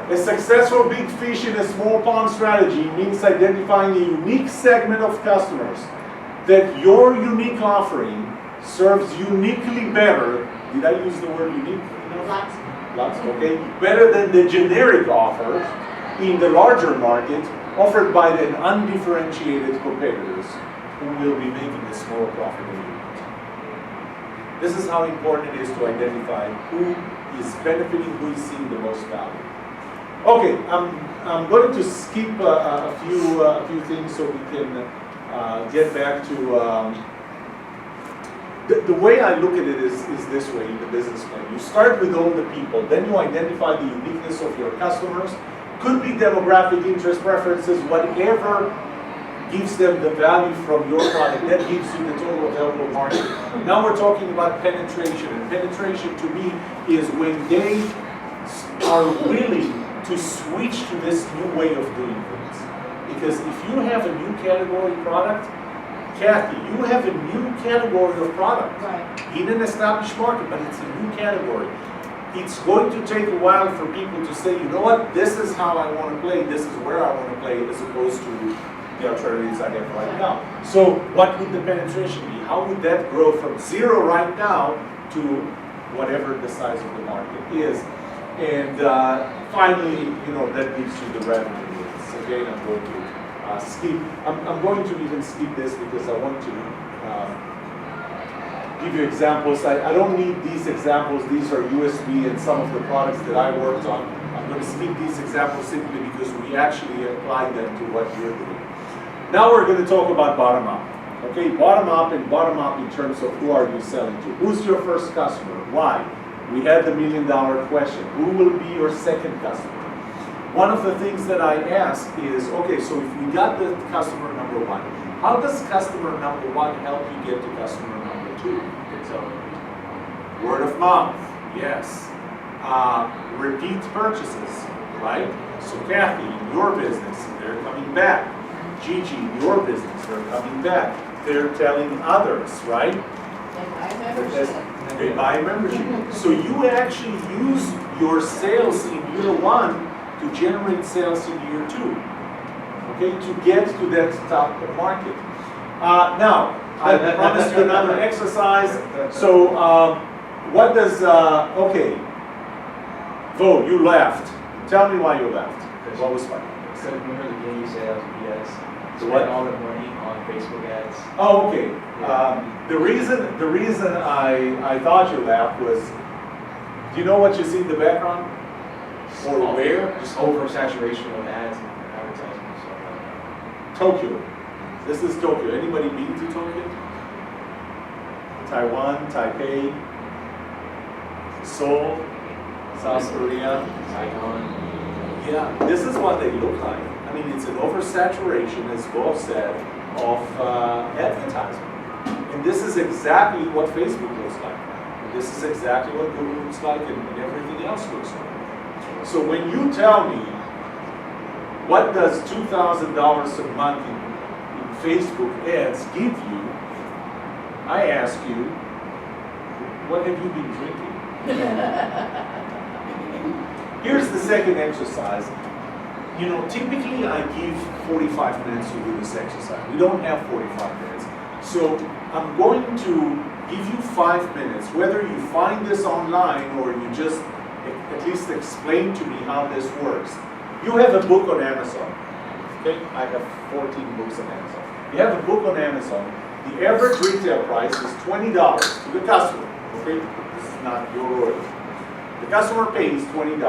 A successful big fish in a small pond strategy means identifying a unique segment of customers that your unique offering serves uniquely better. Did I use the word unique? Lots. Lots, okay. Better than the generic offers in the larger market offered by the undifferentiated competitors who will be making a small profit a year. This is how important it is to identify who is benefiting, who is seeing the most value. Okay, I'm going to skip a few things so we can get back to the way I look at it is this way in the business plan. You start with all the people, then you identify the uniqueness of your customers. Could be demographic interest preferences, whatever gives them the value from your product, that gives you the total available market. Now we're talking about penetration, and penetration to me is when they are willing to switch to this new way of doing things. Because if you have a new category product, Kathy, you have a new category of product Right. in an established market, but it's a new category. It's going to take a while for people to say, you know what, this is how I want to play, this is where I want to play, as opposed to the alternatives I have right now. So what would the penetration be? How would that grow from 0 right now to whatever the size of the market is? And finally, you know, that gives you the revenue. So again, I'm going to skip. I'm going to even skip this because I want to give you examples. I don't need these examples. These are USB and some of the products that I worked on. I'm going to skip these examples simply because we actually applied them to what you're doing. Now we're going to talk about bottom up. Okay, bottom up in terms of who are you selling to? Who's your first customer? Why? We had the $1 million question. Who will be your second customer? One of the things that I ask is, okay, so if we got the customer number 1, how does customer number 1 help you get to customer number 2? It's word of mouth, yes. Repeat purchases, right? So Kathy, in your business, they're coming back. Gigi, in your business, they're coming back. They're telling others, right? They buy membership. So you actually use your sales in year 1 to generate sales in year 2, okay, to get to that top market. Now, I promised you another exercise. So, what does, okay, Vo, you laughed. Tell me why you laughed. What was funny? So remember the game you said that was BS? The what? Spend all the money on Facebook ads. Oh, okay. The reason I thought you laughed was, do you know what you see in the background? Or where? Just oversaturation of ads and advertisements. Tokyo. This is Tokyo. Anybody been to Tokyo? Taiwan, Taipei, Seoul, South Korea. Saigon. Yeah, this is what they look like. I mean, it's an oversaturation, as Bob said, of advertising. And this is exactly what Facebook looks like. And this is exactly what Google looks like, and everything else looks like. So when you tell me, what does $2,000 a month in Facebook ads give you, I ask you, what have you been drinking? Here's the second exercise. You know, typically I give 45 minutes to do this exercise. We don't have 45 minutes. So I'm going to give you 5 minutes, whether you find this online or you just at least explain to me how this works. You have a book on Amazon. Okay, I have 14 books on Amazon. You have a book on Amazon. The average retail price is $20 to the customer. Okay, this is not your royalty. The customer pays $20.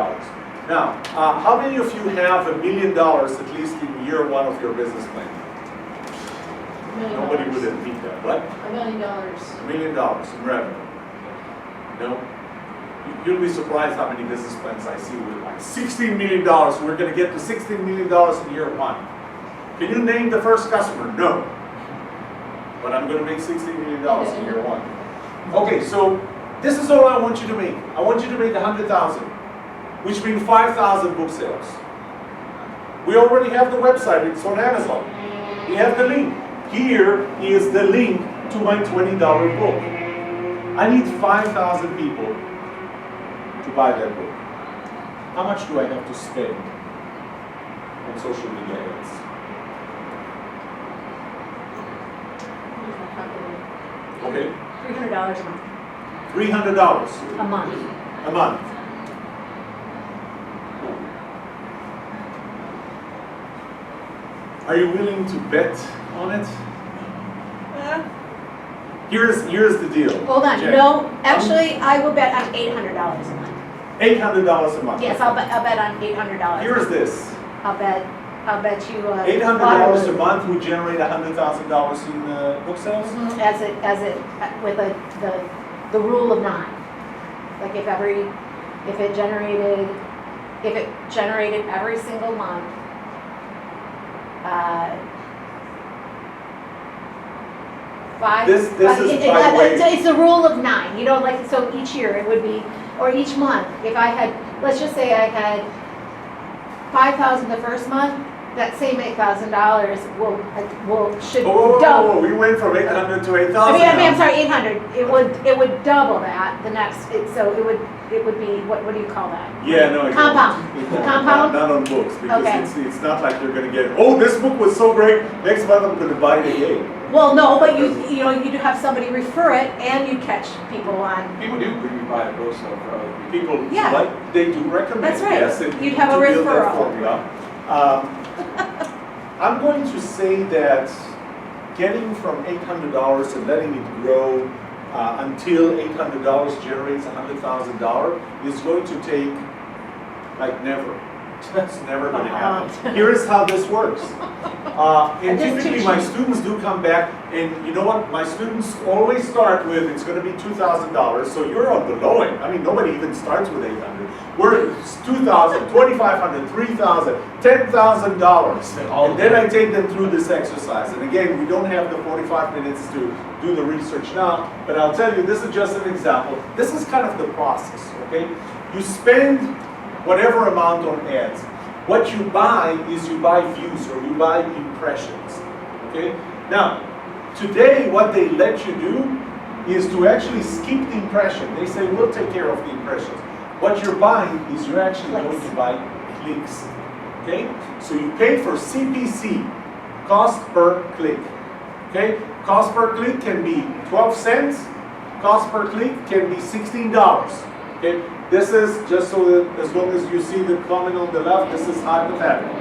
Now, how many of you have $1 million at least in year 1 of your business plan? Nobody would have beat that. What? $1 million. $1 million in revenue. No? You'll be surprised how many business plans I see with like $16 million. We're going to get to $16 million in year one. Can you name the first customer? No. But I'm going to make $16 million in year one. Okay, so this is all I want you to make. I want you to make 100,000, which means 5,000 book sales. We already have the website. It's on Amazon. We have the link. Here is the link to my $20 book. I need 5,000 people to buy that book. How much do I have to spend on social media ads? Okay, $300 a month. $300 A month. a month. Are you willing to bet on it? Here's the deal. Hold on, Jen. no, actually, I will bet on $800 a month. $800 a month. Yes, I'll bet on $800. Here's this. I'll bet you. $800 a month would generate $100,000 in book sales? As it, with the rule of 9. Like if it generated every single month, This is, by the way- it's a rule of 9, you know, like, so each year it would be, or each month, if I had, let's just say I had 5,000 the first month, that same $8,000 should double. We went from 800 to 8,000. I mean, I'm sorry, 800, it would double that, the next, so it would be, what do you call that? Yeah, no. Compound. Compound? Not on books, because Okay. it's not like they're gonna get, oh, this book was so great, next month I'm gonna buy it again. Well, no, but you do have somebody refer it, and you catch people on. People do bring you buy the books though for other people. People, Yeah. like, they do recommend, That's right. yes. and You'd have a to build that referral. formula. I'm going to say that getting from $800 and letting it grow until $800 generates $100,000 is going to take like never. That's never going to happen. Here is how this works. And Just typically my students do come back, and you know what? My students always start with, it's going to be $2,000, so you're on the low end. I mean, nobody even starts with $800. We're $2,000, $2,500, $3,000, $10,000. And then I take them through this exercise. And again, we don't have the 45 minutes to do the research now, but I'll tell you, this is just an example. This is kind of the process, okay? You spend whatever amount on ads. What you buy is you buy views or you buy impressions, okay? Now, today what they let you do is to actually skip the impression. They say, we'll take care of the impressions. What you're buying is you're actually going to buy clicks, okay? So you pay for CPC, cost per click, okay? Cost per click can be 12 cents. Cost per click can be $16, okay? This is just so that as long as you see the comment on the left, this is hypothetical,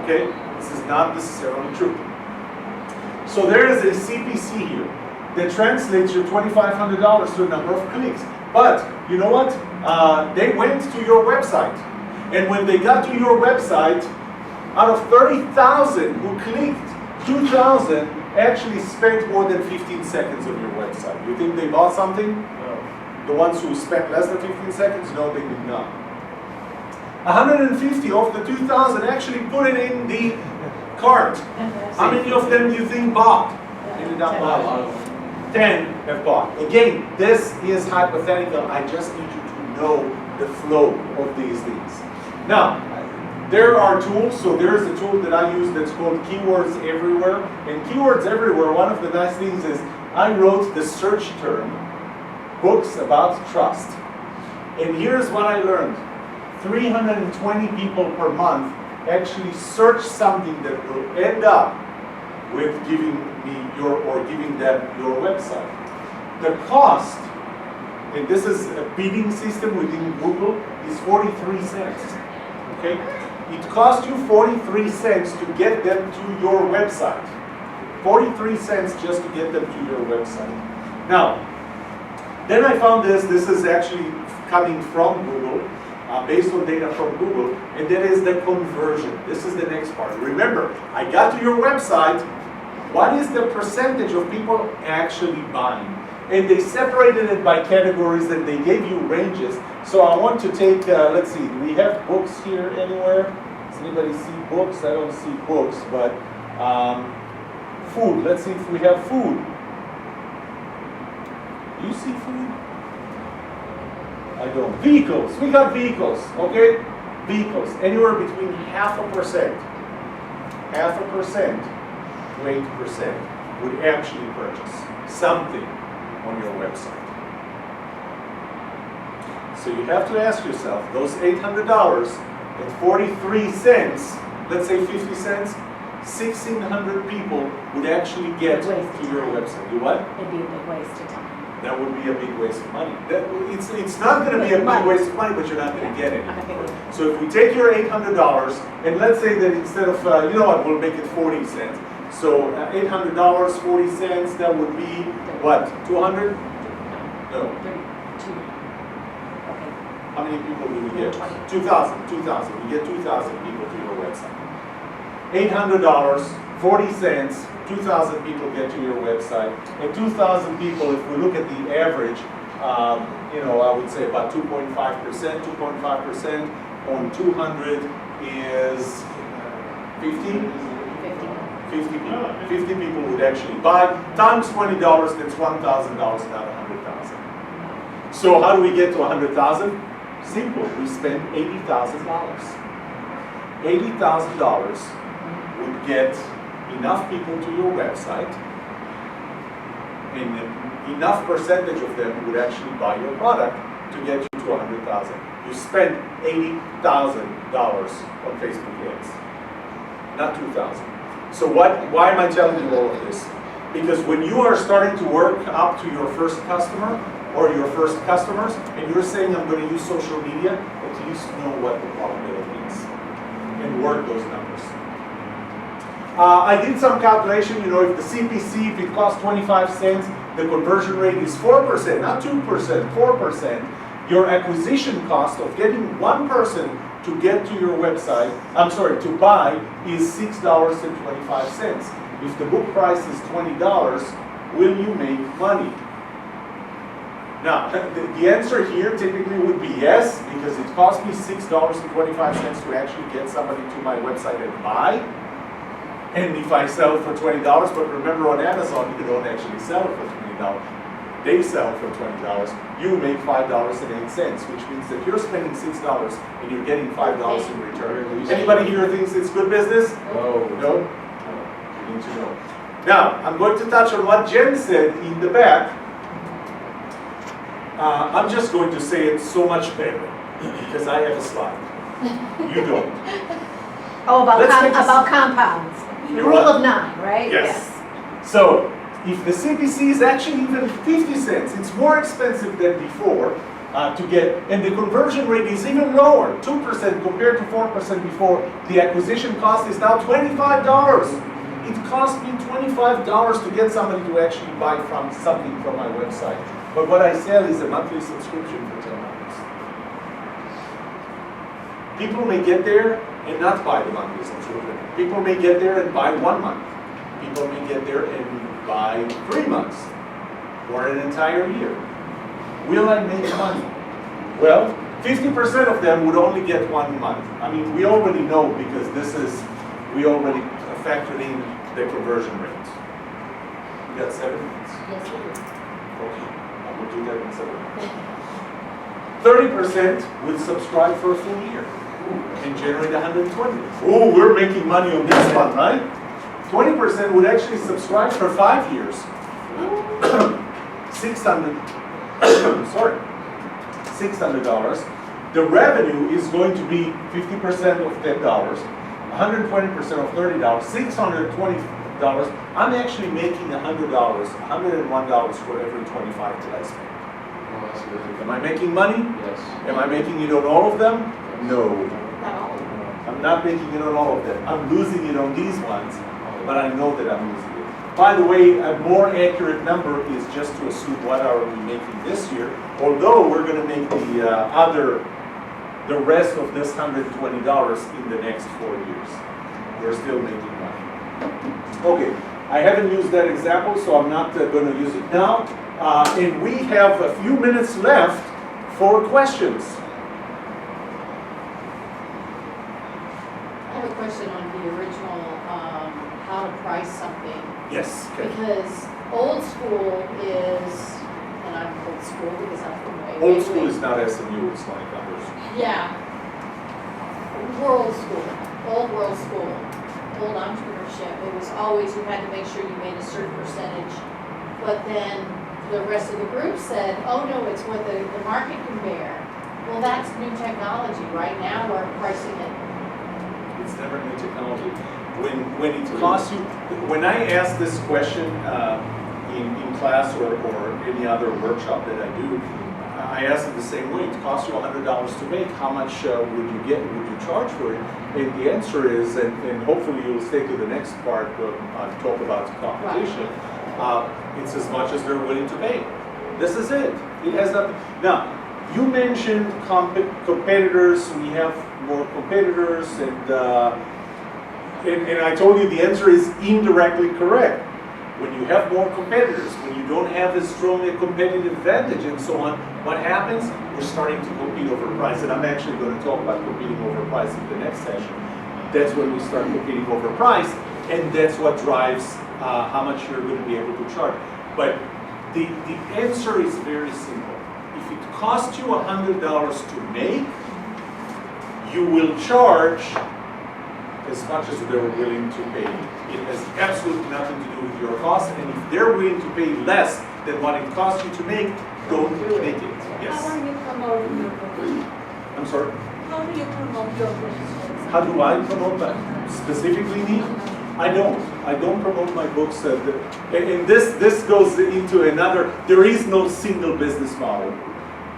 okay? This is not necessarily true. So there is a CPC here that translates your $2,500 to a number of clicks. But you know what? They went to your website. And when they got to your website, out of 30,000 who clicked, 2,000 actually spent more than 15 seconds on your website. You think they bought something? No. The ones who spent less than 15 seconds? No, they did not. 150 of the 2,000 actually put it in the cart. How many of them do you think bought? Ended up buying. 10 have bought. Again, this is hypothetical. I just need you to know the flow of these things. Now, there are tools. So there is a tool that I use that's called Keywords Everywhere. And Keywords Everywhere, one of the nice things is I wrote the search term, books about trust. And here's what I learned. 320 people per month actually search something that will end up with giving them your website. The cost, and this is a bidding system within Google, is 43 cents. Okay? It costs you 43 cents to get them to your website. 43 cents just to get them to your website. Now, then I found this is actually coming from Google, based on data from Google, and that is the conversion. This is the next part. Remember, I got to your website, What is the percentage of people actually buying? And they separated it by categories and they gave you ranges. So I want to take, let's see, do we have books here anywhere? Does anybody see books? I don't see books, but food. Let's see if we have food. Do you see food? I don't. Vehicles. We got vehicles, okay? Vehicles. Anywhere between 0.5% to 8% would actually purchase something on your website. So you have to ask yourself, those $800 and 43 cents, let's say 50 cents, 1,600 people would actually get to your website. You what? It'd be a big waste of time. That would be a big waste of money. It's not going to be a big waste of money, but you're not going to get it. So if we take your $800, and let's say that instead of, you know what, we'll make it 40 cents. So $800, 40 cents, that would be, what, 200? No. How many people do we get? 2,000. We get 2,000 people to your website. $800, 40 cents, 2,000 people get to your website. And 2,000 people, if we look at the average, you know, I would say about 2.5%. 2.5% on 200 is 50? 50 people. 50 people would actually buy. Times $20, that's $1,000, not $100,000. So how do we get to $100,000? Simple. We spend $80,000. $80,000 would get enough people to your website, and enough percentage of them would actually buy your product to get you to $100,000. You spend $80,000 on Facebook ads, not $2,000. So why am I telling you all of this? Because when you are starting to work up to your first customer or your first customers, and you're saying I'm going to use social media, at least know what the probability is and work those numbers. I did some calculation, you know, if the CPC, if it costs 25 cents, the conversion rate is 4%, not 2%, 4%. Your acquisition cost of getting one person to get to your website, to buy, is $6.25. If the book price is $20, will you make money? Now, the answer here typically would be yes, because it cost me $6.25 to actually get somebody to my website and buy. And if I sell it for $20, but remember on Amazon, you don't actually sell it for $20. They sell it for $20. You make $5.08, which means that you're spending $6 and you're getting $5 in return. Anybody here thinks it's good business? No. No? You need to know. Now, I'm going to touch on what Jen said in the back. I'm just going to say it so much better because I have a slide. You don't. Oh, Let's take a about compounds. You're Rule what? of 9, right? Yes. So, if the CPC is actually even 50 cents, it's more expensive than before to get, and the conversion rate is even lower, 2% compared to 4% before. The acquisition cost is now $25. It cost me $25 to get somebody to actually buy something from my website. But what I sell is a monthly subscription for $10. People may get there and not buy the monthly subscription. People may get there and buy 1 month. People may get there and buy 3 months or an entire year. Will I make money? Well, 50% of them would only get 1 month. I mean, we already know because we already factored in the conversion rate. You got 7 months? Yes, we do. Okay, I will do that in 7 months. 30% would subscribe for a full year and generate 120. Oh, we're making money on this one, right? 20% would actually subscribe for 5 years. 600. The revenue is going to be 50% of $10, 120% of $30, $620. I'm actually making $100, $101 for every 25 that I spend. Oh, that's good. Am I making money? Yes. Am I making it on all of them? No. Not all. I'm not making it on all of them. I'm losing it on these ones, but I know that I'm losing it. By the way, a more accurate number is just to assume what are we making this year, although we're going to make the rest of this $120 in the next 4 years. We're still making money. Okay, I haven't used that example, so I'm not going to use it now. And we have a few minutes left for questions. I have a question on the original, how to price something. Yes, okay. Because old school is, and I'm old school because I'm from way, Old way, school way- is not SMU, it's like others. Yeah. World school, old world school, old entrepreneurship, it was always, you had to make sure you made a certain percentage. But then the rest of the group said, oh no, it's what the market can bear. Well, that's new technology. Right now, we're pricing it. It's never new technology. When it costs you, when I ask this question in class or any other workshop that I do, I ask it the same way. It costs you $100 to make. How much would you get? Would you charge for it? And the answer is, and hopefully you'll stay to the next part talk about competition. It's as much as they're willing to pay. This is it. It has nothing. Now, you mentioned competitors. We have more competitors, and I told you the answer is indirectly correct. When you have more competitors, when you don't have as strong a competitive advantage and so on, what happens? We're starting to compete over price. And I'm actually going to talk about competing over price in the next session. That's when we start competing over price, and that's what drives how much you're going to be able to charge. But the answer is very simple. If it costs you $100 to make, you will charge as much as they're willing to pay. It has absolutely nothing to do with your cost, and if they're willing to pay less than what it costs you to make, don't make it. How Yes. are you promoting your books? I'm sorry. How do you promote your books? How do I promote that? Specifically me? I don't promote my books. And this goes into another, there is no single business model.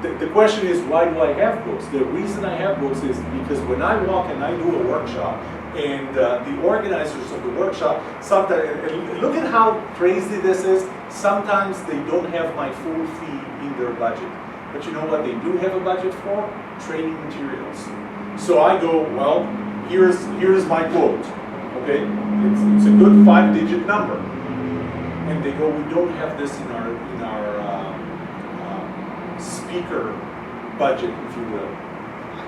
The question is, why do I have books? The reason I have books is because when I walk and I do a workshop, and the organizers of the workshop, sometimes, and look at how crazy this is, sometimes they don't have my full fee in their budget. But you know what they do have a budget for? Training materials. So I go, well, here's my quote, okay? It's a good 5-digit number. And they go, we don't have this in our speaker budget, if you will.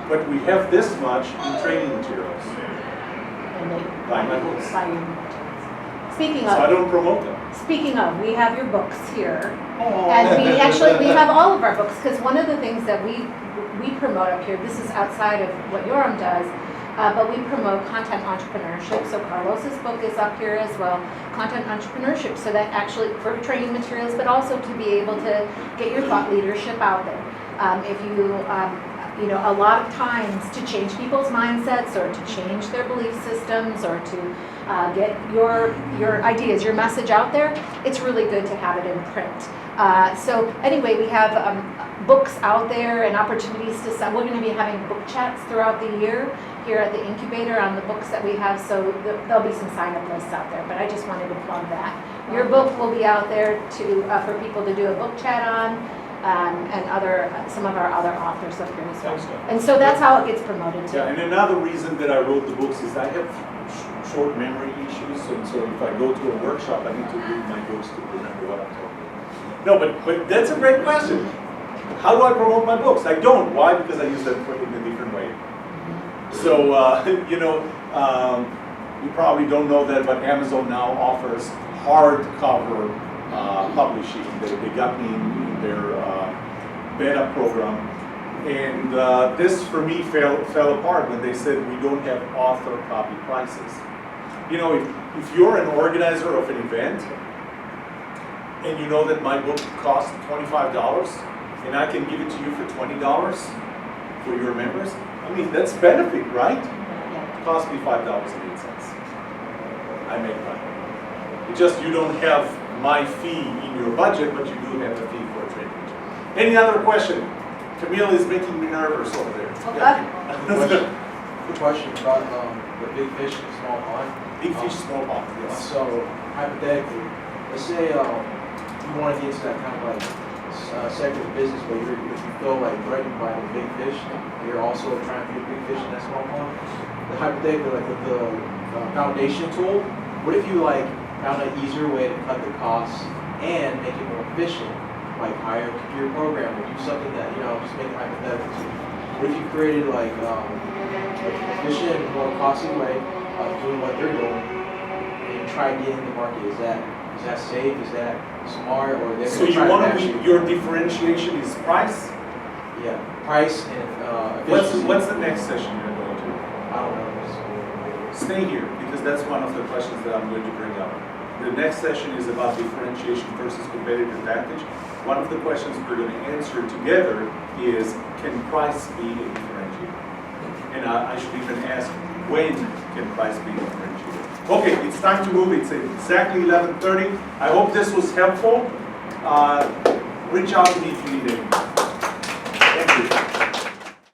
But we have this much in training materials. And they Buy my books. buy your materials. Speaking So I of, don't promote them. we have your books here. Oh. And we have all of our books, because one of the things that we promote up here, this is outside of what Yoram does, but we promote content entrepreneurship. So Carlos's book is up here as well, content entrepreneurship. So that actually for training materials, but also to be able to get your thought leadership out there. If you know, a lot of times to change people's mindsets or to change their belief systems or to get your ideas, your message out there, it's really good to have it in print. So anyway, we have books out there and opportunities to sell. We're going to be having book chats throughout the year here at the Incubator on the books that we have, so there'll be some sign-up lists out there, but I just wanted to plug that. Your book will be out there for people to do a book chat on, and some of our other authors up here as well. Excellent. And so that's how it gets promoted too. Yeah, and another reason that I wrote the books is I have short memory issues, and so if I go to a workshop, I need to read my books to remember what I'm talking about. No, but that's a great question. How do I promote my books? I don't. Why? Because I use them in a different way. So, you know, you probably don't know that, but Amazon now offers hardcover publishing. They got me in their beta program. And this, for me, fell apart when they said we don't have author copy prices. You know, if you're an organizer of an event, and you know that my book costs $25, and I can give it to you for $20 for your members, I mean, that's benefit, right? It cost me $5.08. I make money. It's just you don't have my fee in your budget, but you do have a fee for a training. Any other question? Camille is making me nervous over there. Quick question about the big fish and small pond. Big fish, small pond, yes. So hypothetically, let's say you want to get into that kind of like sector of business, but you feel like threatened by the big fish, you're also trying to feed big fish in that small pond. The hypothetically, like with the foundation tool, what if you like found an easier way to cut the costs and make it more efficient, like hire a computer programmer, do something that, just make it hypothetical. What if you created like an efficient and more costly way of doing what they're doing, and you try getting in the market? Is that safe? Is that smart? Or they're So gonna you try to want match to, you? your differentiation is price? Yeah, price and efficiency. What's the next session you're going to? I don't know. Stay here, because that's one of the questions that I'm going to bring up. The next session is about differentiation versus competitive advantage. One of the questions we're going to answer together is, can price be a differentiator? And I should even ask, when can price be differentiated? Okay, it's time to move. It's exactly 11:30. I hope this was helpful. Reach out to me if you need anything.